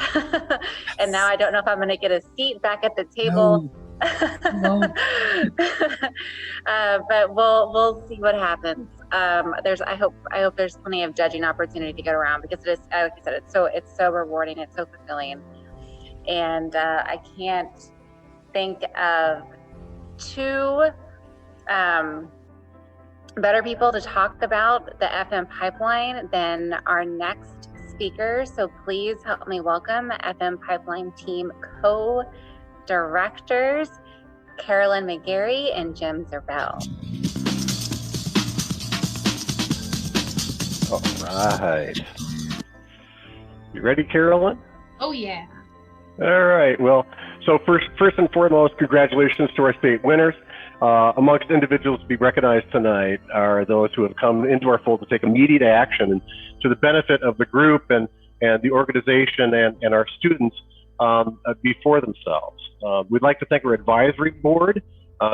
And now I don't know if I'm going to get a seat back at the table. No. But we'll see what happens. I hope there's plenty of judging opportunity to get around, because it is, like I said, it's so rewarding, it's so fulfilling, and I can't think of two better people to talk about the FM pipeline than our next speaker. So please help me welcome FM Pipeline Team co-directors, Carolyn McGarry and Jim Zerbell. All right. You ready, Carolyn? Oh, yeah. All right. Well, so first and foremost, congratulations to our state winners. Amongst individuals to be recognized tonight are those who have come into our fold to take immediate action and to the benefit of the group and the organization and our students before themselves. We'd like to thank our advisory board,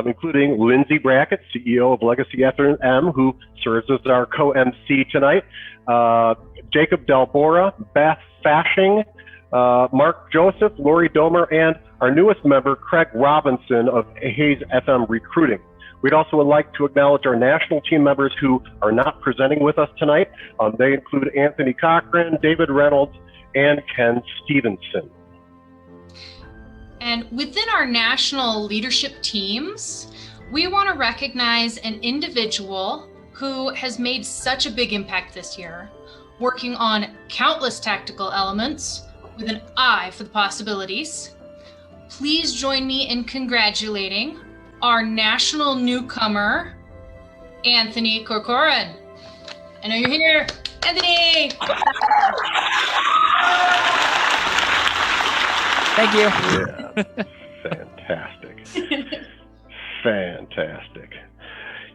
including Lindsay Brackett, CEO of Legacy FM, who serves as our co-MC tonight, Jacob Delbora, Beth Fashing, Mark Joseph, Lori Domer, and our newest member, Craig Robinson of Hayes FM Recruiting. We'd also like to acknowledge our national team members who are not presenting with us tonight. They include Anthony Cochran, David Reynolds, and Ken Stevenson. And within our national leadership teams, we want to recognize an individual who has made such a big impact this year, working on countless tactical elements with an eye for the possibilities. Please join me in congratulating our national newcomer, Anthony Corcoran. I know you're here, Anthony! Thank you. Yeah, fantastic. Fantastic.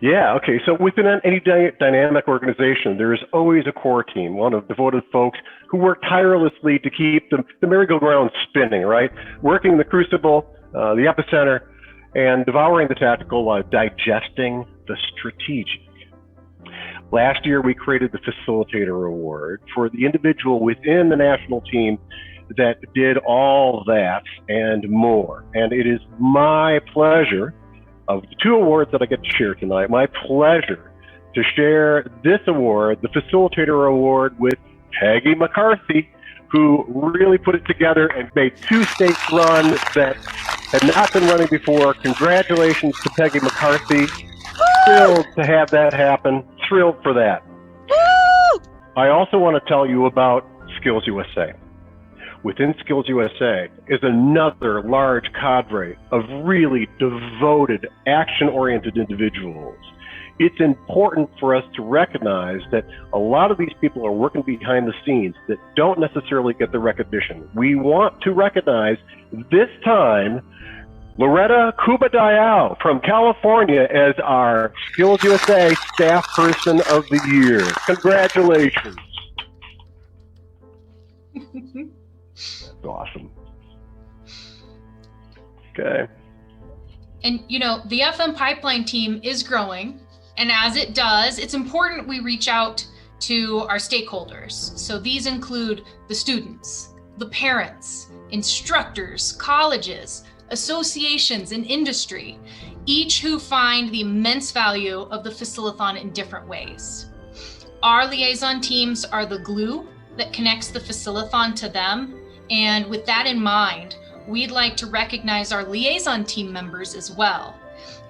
Yeah, okay. So within any dynamic organization, there is always a core team, one of devoted folks who work tirelessly to keep the merry-go-round spinning, right? Working the crucible, the epicenter, and devouring the tactical while digesting the strategic. Last year, we created the Facilitator Award for the individual within the national team that did all that and more. And it is my pleasure, of the 2 awards that I get to share tonight, my pleasure to share this award, the Facilitator Award, with Peggy McCarthy, who really put it together and made 2 states run that had not been running before. Congratulations to Peggy McCarthy. Thrilled to have that happen. Thrilled for that. I also want to tell you about SkillsUSA. Within SkillsUSA is another large cadre of really devoted, action-oriented individuals. It's important for us to recognize that a lot of these people are working behind the scenes that don't necessarily get the recognition. We want to recognize this time Loretta Kubadayao from California as our SkillsUSA Staff Person of the Year. Congratulations. That's awesome. Okay. And you know, the FM pipeline team is growing, and as it does, it's important we reach out to our stakeholders. So these include the students, the parents, instructors, colleges, associations, and industry, each who find the immense value of the Facilithon in different ways. Our liaison teams are the glue that connects the Facilithon to them, and with that in mind, we'd like to recognize our liaison team members as well,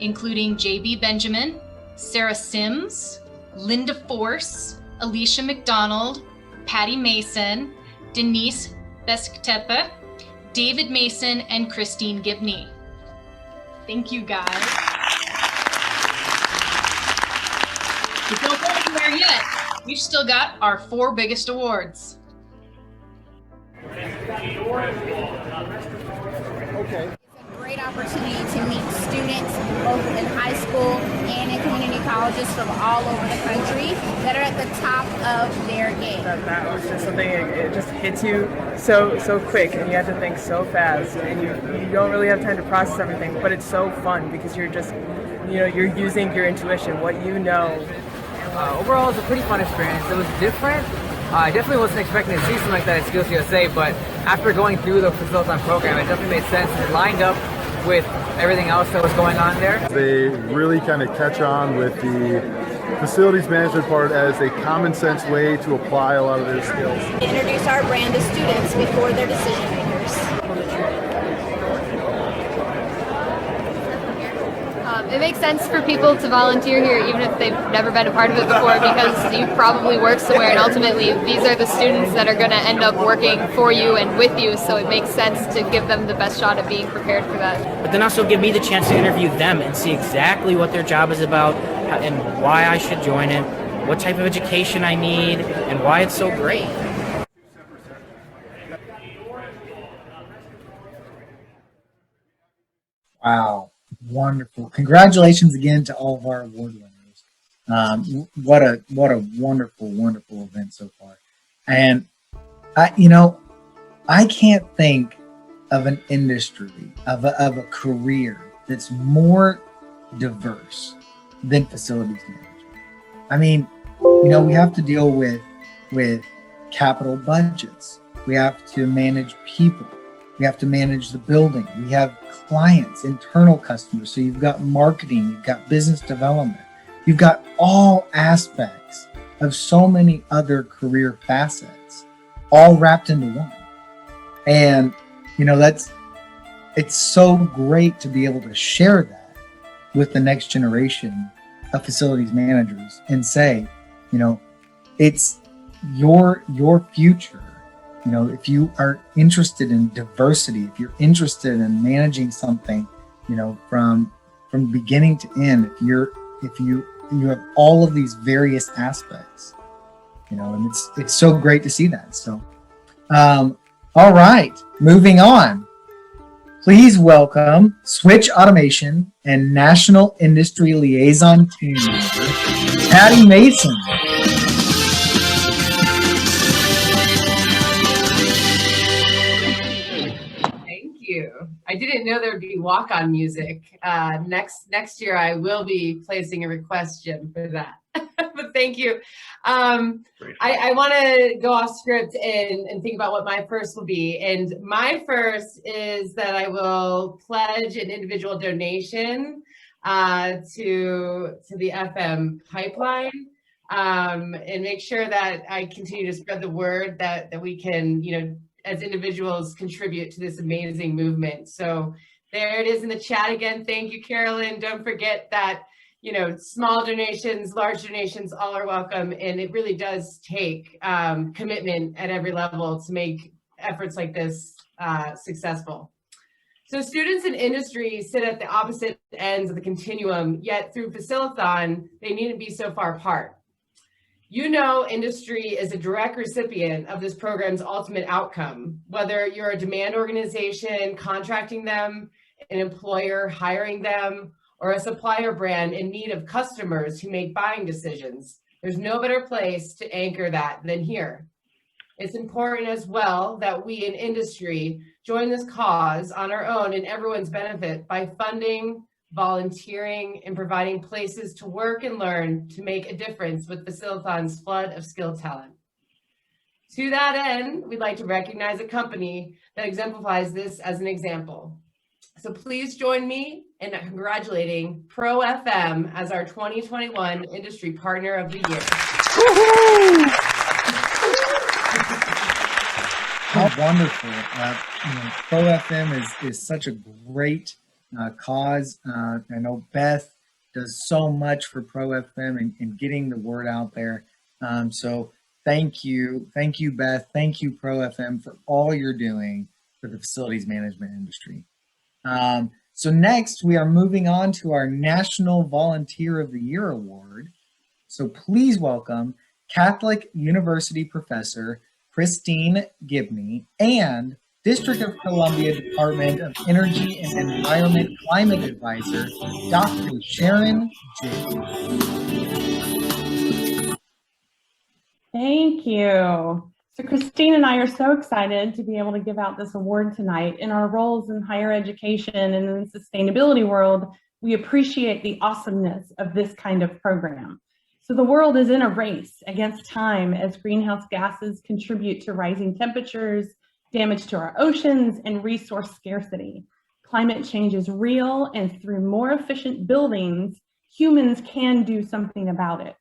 including JB Benjamin, Sarah Sims, Linda Force, Alicia McDonald, Patty Mason, Denise Besktepe, David Mason, and Christine Gibney. Thank you, guys. But don't go anywhere yet. We've still got our 4 biggest awards. Okay. Great opportunity to meet students both in high school and in community colleges from all over the country that are at the top of their game. That was just something, it just hits you so quick, and you have to think so fast, and you don't really have time to process everything, but it's so fun because you're just, you're using your intuition, what you know. Overall, it was a pretty fun experience. It was different. I definitely wasn't expecting to see something like that at SkillsUSA, but after going through the Facilithon program, it definitely made sense, and it lined up with everything else that was going on there. They really kind of catch on with the facilities management part as a common sense way to apply a lot of their skills. Introduce our brand to students before they're decision makers. It makes sense for people to volunteer here even if they've never been a part of it before, because you probably work somewhere and ultimately these are the students that are going to end up working for you and with you, so it makes sense to give them the best shot at being prepared for that. But then also give me the chance to interview them and see exactly what their job is about and why I should join it, what type of education I need, and why it's so great. Wow. Wonderful. Congratulations again to all of our award winners. What a wonderful event so far. And I can't think of an industry, of a career that's more diverse than facilities management. I mean, we have to deal with capital budgets. We have to manage people. We have to manage the building. We have clients, internal customers. So you've got marketing, you've got business development, you've got all aspects of so many other career facets, all wrapped into one. And, it's so great to be able to share that with the next generation of facilities managers and say, it's your future. If you are interested in diversity, if you're interested in managing something, from beginning to end, if you have all of these various aspects, and it's so great to see that. So, all right, moving on. Please welcome Switch Automation and National Industry Liaison Team Member, Patty Mason. Thank you. I didn't know there'd be walk-on music. Next year, I will be placing a request, Jim, for that. But thank you. I want to go off script and think about what my first will be. And my first is that I will pledge an individual donation to the FM pipeline, and make sure that I continue to spread the word that we can, as individuals, contribute to this amazing movement. So there it is in the chat again. Thank you, Carolyn. Don't forget that, small donations, large donations, all are welcome. And it really does take commitment at every level to make efforts like this successful. So students in industry sit at the opposite ends of the continuum, yet through Facilithon, they needn't be so far apart. Industry is a direct recipient of this program's ultimate outcome, whether you're a demand organization contracting them, an employer hiring them, or a supplier brand in need of customers who make buying decisions. There's no better place to anchor that than here. It's important as well that we in industry join this cause on our own and everyone's benefit by funding, volunteering, and providing places to work and learn to make a difference with Facilithon's flood of skilled talent. To that end, we'd like to recognize a company that exemplifies this as an example. So please join me in congratulating Pro FM as our 2021 Industry Partner of the Year. How wonderful. Pro FM is such a great cause. I know Beth does so much for Pro FM and getting the word out there. So thank you, Beth. Thank you, Pro FM, for all you're doing for the facilities management industry. So next, we are moving on to our National Volunteer of the Year Award. So please welcome Catholic University Professor Christine Gibney and District of Columbia Department of Energy and Environment Climate Advisor, Dr. Sharon J. Thank you. So Christine and I are so excited to be able to give out this award tonight. In our roles in higher education and in the sustainability world, we appreciate the awesomeness of this kind of program. So the world is in a race against time as greenhouse gases contribute to rising temperatures, damage to our oceans, and resource scarcity. Climate change is real, and through more efficient buildings, humans can do something about it.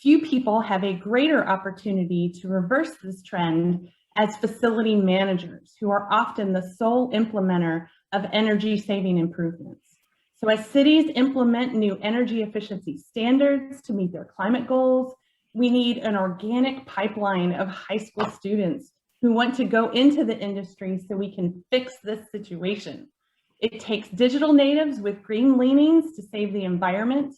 Few people have a greater opportunity to reverse this trend as facility managers, who are often the sole implementer of energy-saving improvements. So as cities implement new energy efficiency standards to meet their climate goals, we need an organic pipeline of high school students who want to go into the industry so we can fix this situation. It takes digital natives with green leanings to save the environment,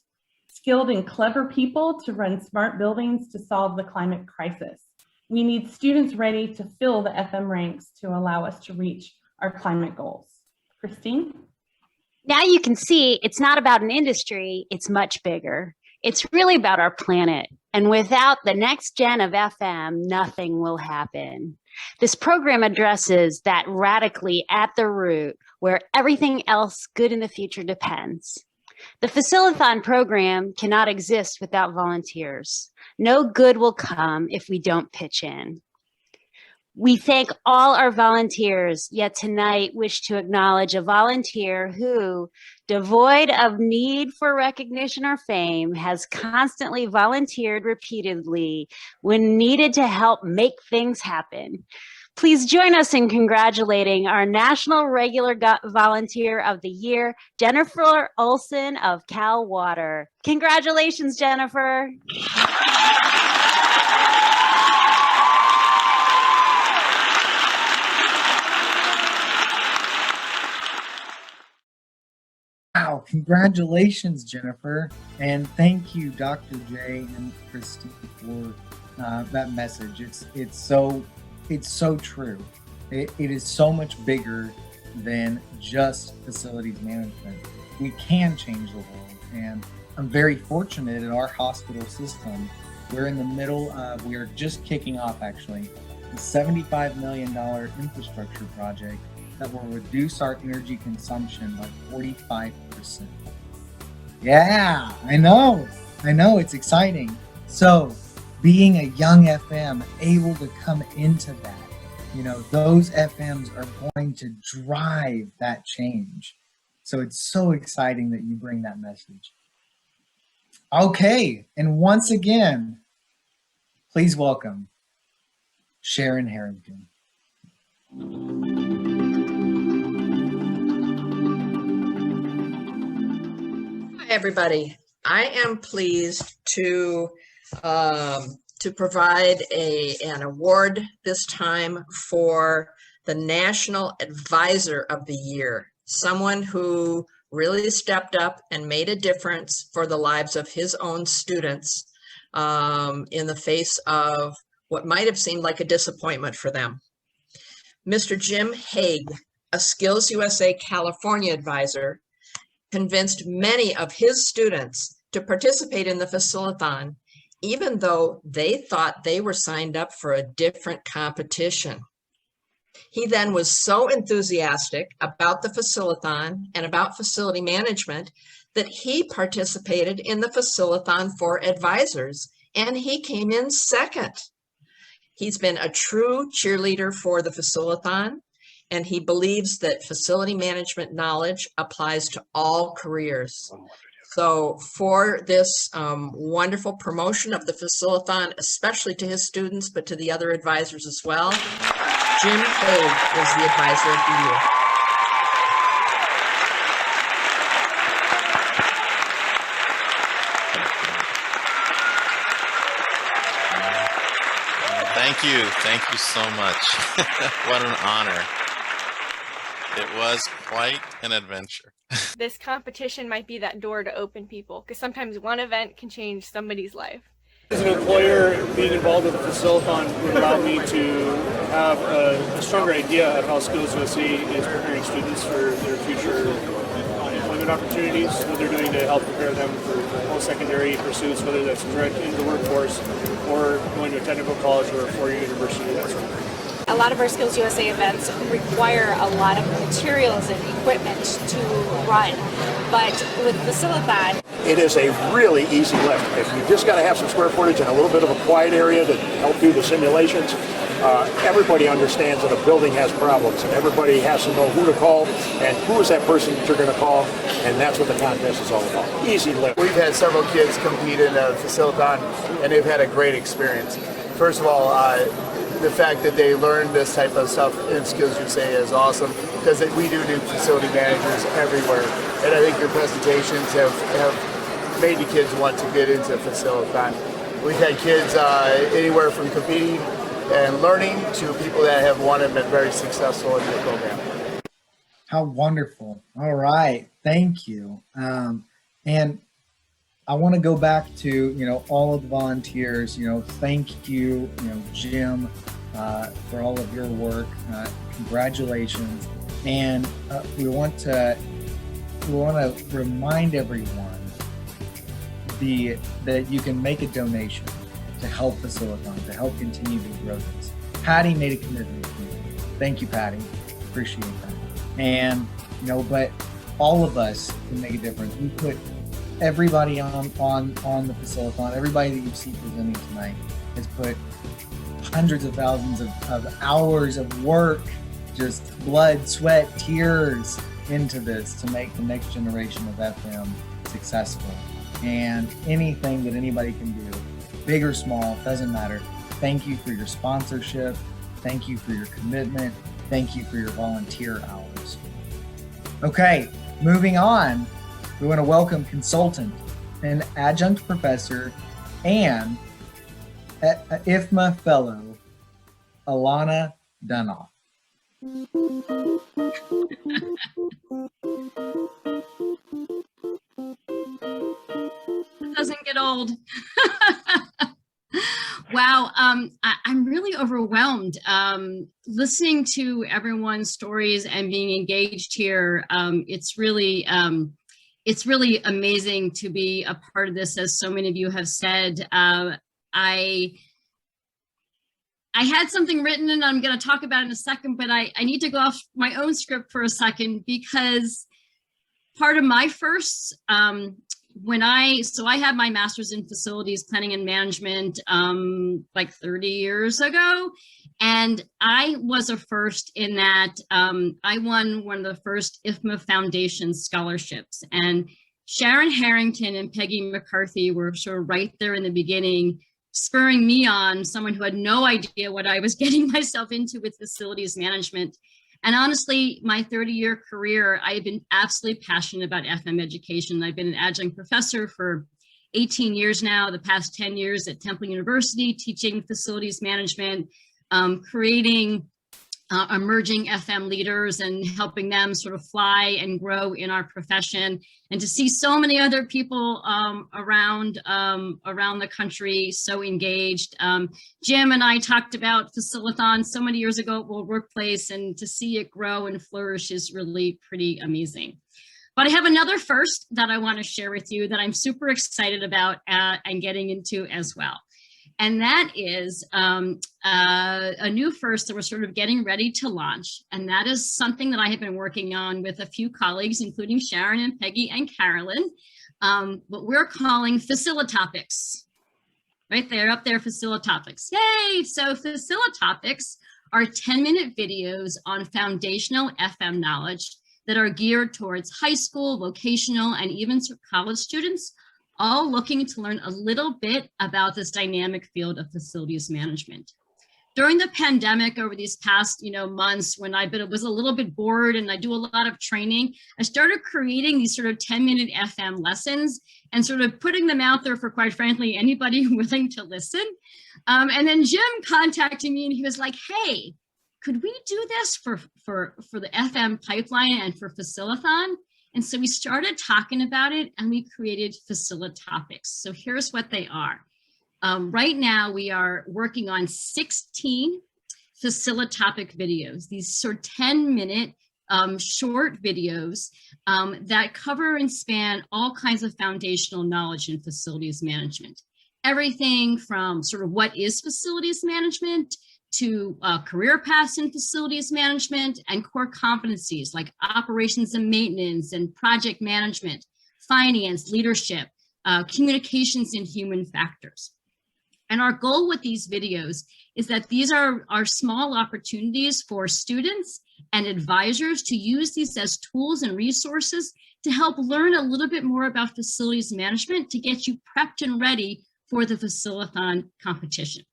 skilled and clever people to run smart buildings to solve the climate crisis. We need students ready to fill the FM ranks to allow us to reach our climate goals. Christine? Now you can see it's not about an industry, it's much bigger. It's really about our planet. And without the next gen of FM, nothing will happen. This program addresses that radically at the root where everything else good in the future depends. The Facilithon program cannot exist without volunteers. No good will come if we don't pitch in. We thank all our volunteers, yet tonight wish to acknowledge a volunteer who, devoid of need for recognition or fame, has constantly volunteered repeatedly when needed to help make things happen. Please join us in congratulating our National Regular Volunteer of the Year, Jennifer Olson of Cal Water. Congratulations, Jennifer. Wow, congratulations, Jennifer. And thank you, Dr. J and Christine, for that message. It's so true. It is so much bigger than just facilities management. We can change the world, and I'm very fortunate at our hospital system. We're in the middle of, we are just kicking off actually, a $75 million infrastructure project that will reduce our energy consumption by 45%. Yeah, I know, it's exciting. So being a young FM, able to come into that, you know, those FMs are going to drive that change. So it's so exciting that you bring that message. Okay, and once again, please welcome Sharon Harrington. Hi, everybody. I am pleased to provide an award this time for the National Advisor of the Year, someone who really stepped up and made a difference for the lives of his own students in the face of what might have seemed like a disappointment for them. Mr. Jim Haig, a SkillsUSA California advisor, convinced many of his students to participate in the Facilithon, even though they thought they were signed up for a different competition. He then was so enthusiastic about the Facilithon and about facility management that he participated in the Facilithon for advisors, and he came in second. He's been a true cheerleader for the Facilithon, and he believes that facility management knowledge applies to all careers. So for this wonderful promotion of the Facilithon, especially to his students, but to the other advisors as well, Jim Haig is the Advisor of the Year. Thank you so much. What an honor. It was quite an adventure. This competition might be that door to open people, because sometimes one event can change somebody's life. As an employer, being involved with the Facilithon would allow me to have a stronger idea of how SkillsUSA is preparing students for their future employment opportunities, what they're doing to help prepare them for post-secondary pursuits, whether that's direct into the workforce or going to a technical college or a four-year university, that sort of thing. A lot of our SkillsUSA events require a lot of materials and equipment to run, but with Facilithon, it is a really easy lift. If you just got to have some square footage and a little bit of a quiet area to help do the simulations, everybody understands that a building has problems, and everybody has to know who to call and who is that person that you're going to call, and that's what the contest is all about. Easy lift. We've had several kids compete in a Facilithon, and they've had a great experience. First of all, the fact that they learned this type of stuff in SkillsUSA is awesome, because we do facility managers everywhere, and I think your presentations have made the kids want to get into Facilithon. We've had kids anywhere from competing and learning to people that have won and been very successful in the program. How wonderful. All right, thank you. And I want to go back to, you know, all of the volunteers, you know, thank you, you know, Jim, for all of your work. Congratulations. And we want to remind everyone that you can make a donation to help Facilithon, to help continue to grow this. Patty made a commitment to me. Thank you, Patty. Appreciate that. And, you know, but all of us can make a difference. We put everybody on the Facilithon, everybody that you see presenting tonight has put hundreds of thousands of hours of work, just blood, sweat, tears into this to make the next generation of FM successful. And anything that anybody can do, big or small, doesn't matter. Thank you for your sponsorship. Thank you for your commitment. Thank you for your volunteer hours. Okay, moving on. We want to welcome consultant and adjunct professor and IFMA fellow, Alana Dunoff. Doesn't get old. wow. I'm really overwhelmed. Listening to everyone's stories and being engaged here, it's really amazing to be a part of this, as so many of you have said. I had something written and I'm going to talk about it in a second, but I need to go off my own script for a second, because part of my first, I had my master's in facilities planning and management like 30 years ago. And I was a first in that I won one of the first IFMA Foundation scholarships. And Sharon Harrington and Peggy McCarthy were sort of right there in the beginning, spurring me on, someone who had no idea what I was getting myself into with facilities management. And honestly, my 30-year career, I have been absolutely passionate about FM education. I've been an adjunct professor for 18 years now, the past 10 years at Temple University, teaching facilities management, creating emerging FM leaders and helping them sort of fly and grow in our profession, and to see so many other people around the country so engaged. Jim and I talked about Facilithon so many years ago at World Workplace, and to see it grow and flourish is really pretty amazing. But I have another first that I want to share with you that I'm super excited about and getting into as well. And that is a new first that we're sort of getting ready to launch. And that is something that I have been working on with a few colleagues, including Sharon and Peggy and Carolyn, what we're calling Facilitopics. Right there, up there, Facilitopics. Yay! So Facilitopics are 10-minute videos on foundational FM knowledge that are geared towards high school, vocational, and even college students, all looking to learn a little bit about this dynamic field of facilities management. During the pandemic, over these past months, when I was a little bit bored and I do a lot of training, I started creating these sort of 10-minute FM lessons and sort of putting them out there for, quite frankly, anybody willing to listen. And then Jim contacted me and he was like, hey, could we do this for the FM pipeline and for Facilithon? And so we started talking about it and we created Facilitopics. So here's what they are. Right now we are working on 16 Facilitopic videos, these sort of 10-minute short videos that cover and span all kinds of foundational knowledge in facilities management. Everything from sort of what is facilities management to career paths in facilities management and core competencies like operations and maintenance and project management, finance, leadership, communications, and human factors. And our goal with these videos is that these are small opportunities for students and advisors to use these as tools and resources to help learn a little bit more about facilities management to get you prepped and ready for the Facilithon competition.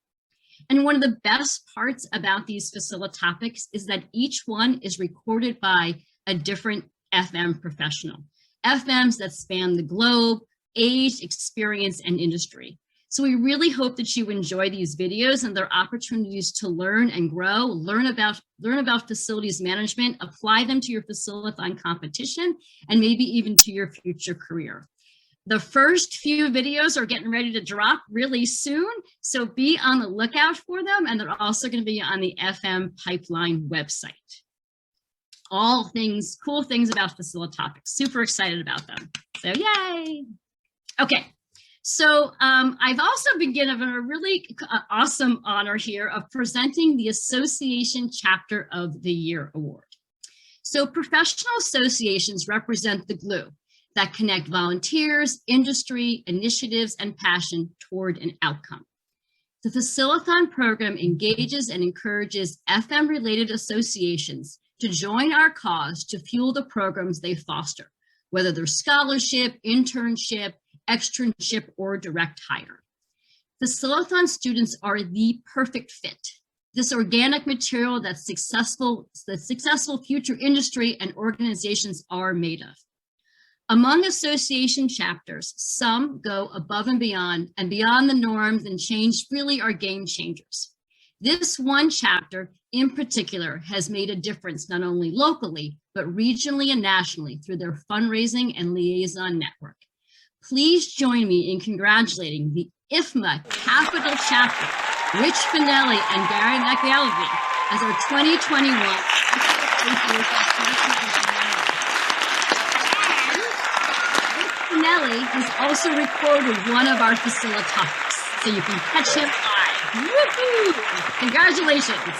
And one of the best parts about these Facilitopics is that each one is recorded by a different FM professional, FMs that span the globe, age, experience, and industry. So we really hope that you enjoy these videos and their opportunities to learn and grow, learn about facilities management, apply them to your Facilithon competition, and maybe even to your future career. The first few videos are getting ready to drop really soon, so be on the lookout for them, and they're also going to be on the FM Pipeline website. All things, cool things about Facilitopics. Super excited about them. So yay! Okay, so I've also been given a really awesome honor here of presenting the Association Chapter of the Year Award. So professional associations represent the glue that connect volunteers, industry, initiatives, and passion toward an outcome. The Facilithon program engages and encourages FM-related associations to join our cause to fuel the programs they foster, whether they're scholarship, internship, externship, or direct hire. Facilithon students are the perfect fit. This organic material that successful future industry and organizations are made of. Among association chapters, some go above and beyond the norms, and change really are game changers. This one chapter in particular has made a difference not only locally, but regionally and nationally through their fundraising and liaison network. Please join me in congratulating the IFMA Capital Chapter Rich Finelli and Gary McAlvey as our 2021 Finelli has also recorded one of our Facilithons, so you can catch him live. Woohoo! Congratulations.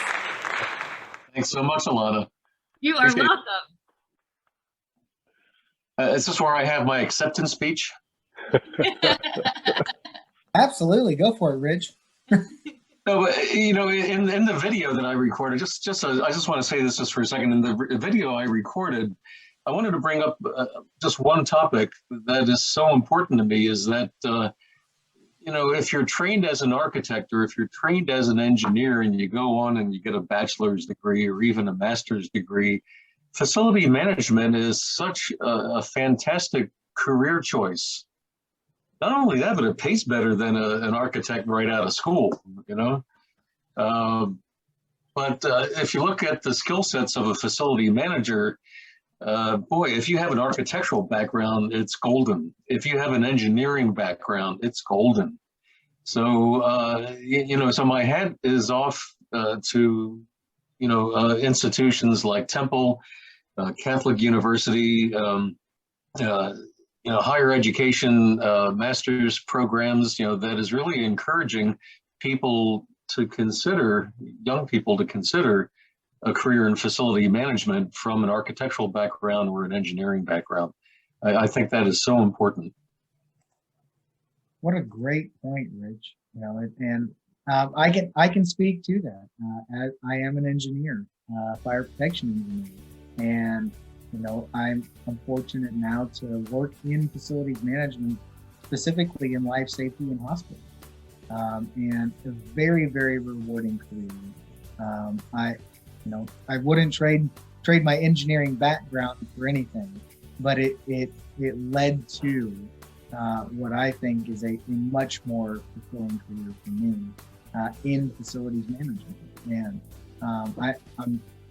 Thanks so much, Alana. You are Appreciate it. welcome. Is this where I have my acceptance speech? Absolutely, go for it, Rich. No, but you know, in the video that I recorded, I just want to say this just for a second. In the video I recorded, I wanted to bring up just one topic that is so important to me, is that you know, if you're trained as an architect or if you're trained as an engineer and you go on and you get a bachelor's degree or even a master's degree, facility management is such a fantastic career choice. Not only that, but it pays better than an architect right out of school, you know? But if you look at the skill sets of a facility manager, boy, if you have an architectural background, it's golden. If you have an engineering background, it's golden. So, you know, so my hat is off to, you know, institutions like Temple, Catholic University, you know, higher education, master's programs, you know, that is really encouraging people to consider, young people to consider a career in facility management from an architectural background or an engineering background. I think that is so important. What a great point, Rich. You know, and I can speak to that. I am an engineer, fire protection engineer, and you know, I'm fortunate now to work in facilities management, specifically in life safety and hospitals, and a very, very rewarding career. I wouldn't trade my engineering background for anything, but it led to what I think is a much more fulfilling career for me in facilities management. And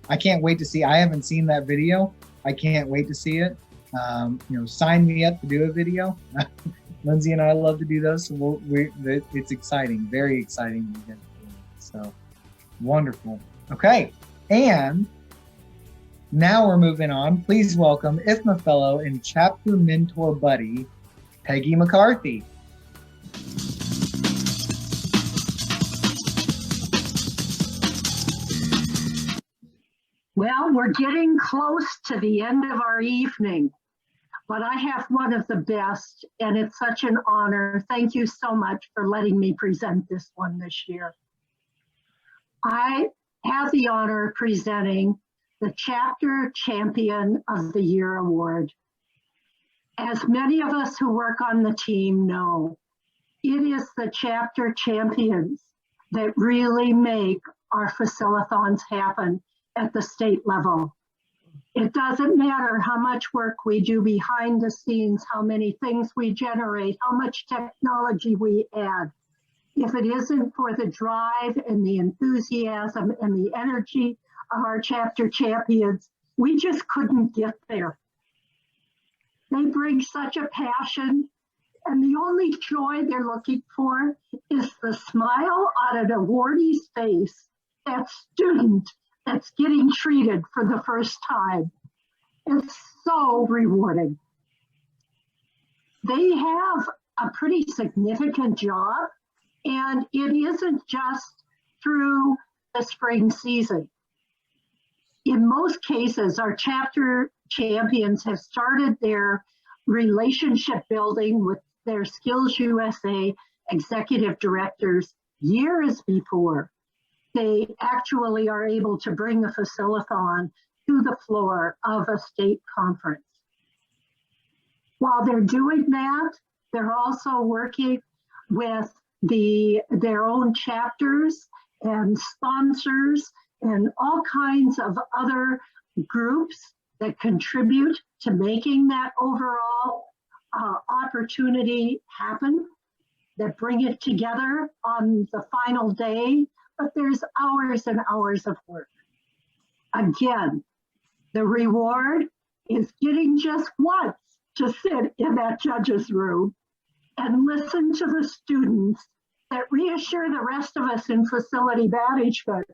I can't wait to see. I haven't seen that video. I can't wait to see it. You know, sign me up to do a video. Lindsay and I love to do those, so it's exciting, very exciting to get to do it. So wonderful. Okay, and now we're moving on. Please welcome IFMA Fellow and Chapter Mentor Buddy, Peggy McCarthy. Well, we're getting close to the end of our evening, but I have one of the best, and it's such an honor. Thank you so much for letting me present this one this year. I have the honor of presenting the Chapter Champion of the Year Award. As many of us who work on the team know, it is the chapter champions that really make our Facilithons happen at the state level. It doesn't matter how much work we do behind the scenes, how many things we generate, how much technology we add. If it isn't for the drive and the enthusiasm and the energy of our chapter champions, we just couldn't get there. They bring such a passion, and the only joy they're looking for is the smile on an awardee's face, that student that's getting treated for the first time. It's so rewarding. They have a pretty significant job, and it isn't just through the spring season. In most cases, our chapter champions have started their relationship building with their SkillsUSA executive directors years before they actually are able to bring a Facilithon to the floor of a state conference. While they're doing that, they're also working with their own chapters and sponsors and all kinds of other groups that contribute to making that overall opportunity happen, that bring it together on the final day, but there's hours and hours of work. Again, the reward is getting just once to sit in that judge's room and listen to the students that reassure the rest of us in facility management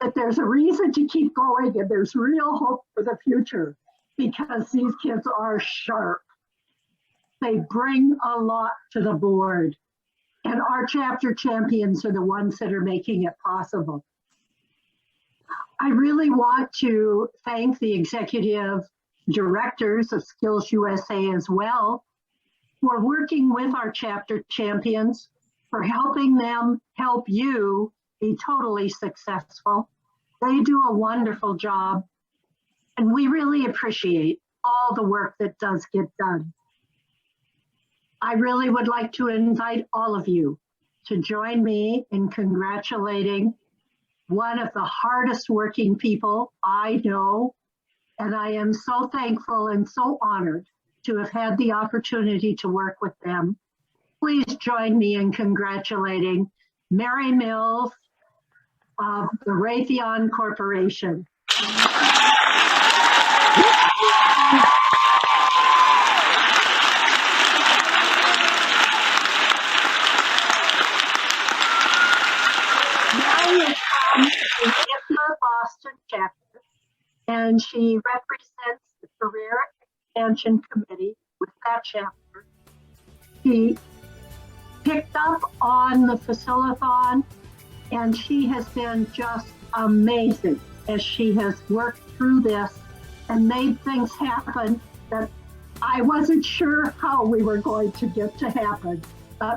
that there's a reason to keep going and there's real hope for the future, because these kids are sharp. They bring a lot to the board, and our chapter champions are the ones that are making it possible. I really want to thank the executive directors of SkillsUSA as well for working with our chapter champions, for helping them help you be totally successful. They do a wonderful job, and we really appreciate all the work that does get done. I really would like to invite all of you to join me in congratulating one of the hardest working people I know, and I am so thankful and so honored to have had the opportunity to work with them. Please join me in congratulating Mary Mills of the Raytheon Corporation. Mary is from the Hitler Boston chapter, and she represents the Career Expansion Committee with that chapter. She picked up on the Facilithon, and she has been just amazing as she has worked through this and made things happen that I wasn't sure how we were going to get to happen.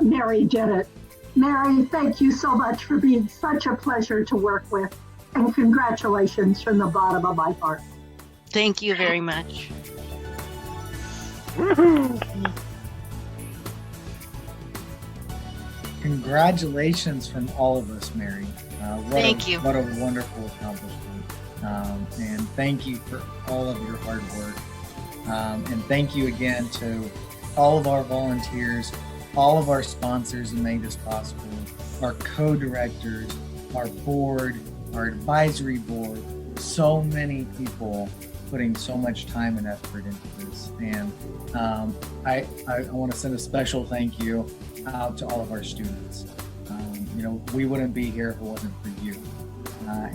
Mary did it. Mary, thank you so much for being such a pleasure to work with, and congratulations from the bottom of my heart. Thank you very much. Congratulations from all of us, Mary. Thank you. What a wonderful accomplishment. And thank you for all of your hard work. And thank you again to all of our volunteers, all of our sponsors who made this possible, our co-directors, our board, our advisory board, so many people putting so much time and effort into this. And I want to send a special thank you out to all of our students. You know, we wouldn't be here if it wasn't for you.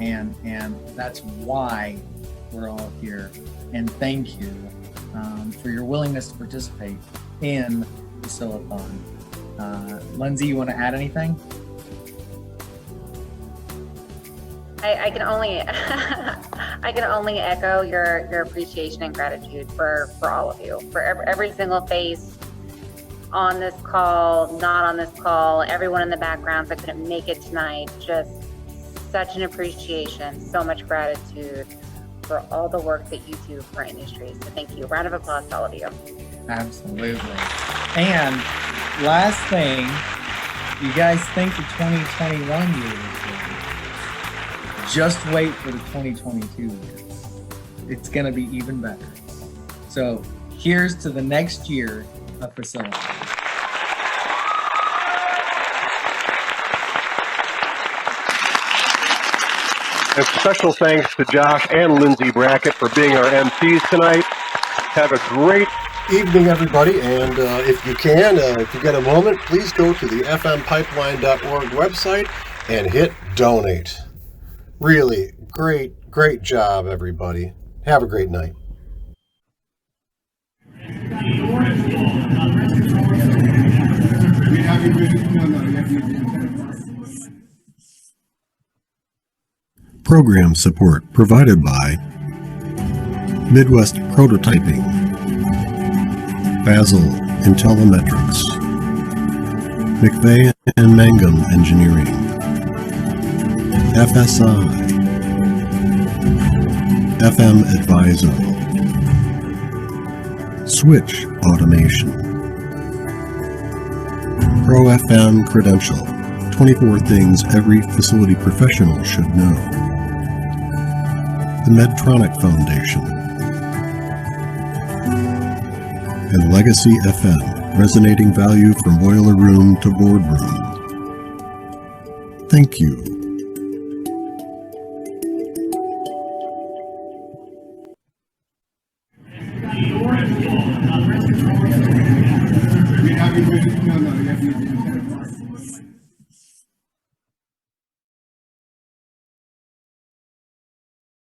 And that's why we're all here. And thank you for your willingness to participate in Facilithon. Lindsay, you want to add anything? I can only I can only echo your appreciation and gratitude for all of you, for every single face on this call, not on this call, everyone in the background that couldn't make it tonight. Just such an appreciation, so much gratitude for all the work that you do for industry. So thank you. Round of applause to all of you. Absolutely. And last thing, you guys think the 2021 year is good? Just wait for the 2022 year. It's going to be even better. So here's to the next year of Facilithon. And special thanks to Josh and Lindsay Brackett for being our MCs tonight. Have a great evening, everybody. And if you can, if you get a moment, please go to the fmpipeline.org website and hit donate. Really great job, everybody. Have a great night. Program support provided by Midwest Prototyping, Basil Intellimetrics, McVeigh and Mangum Engineering, FSI, FM Advisor, Switch Automation, Pro FM Credential, 24 things every facility professional should know. The Medtronic Foundation, and Legacy FM, resonating value from boiler room to boardroom. Thank you. No,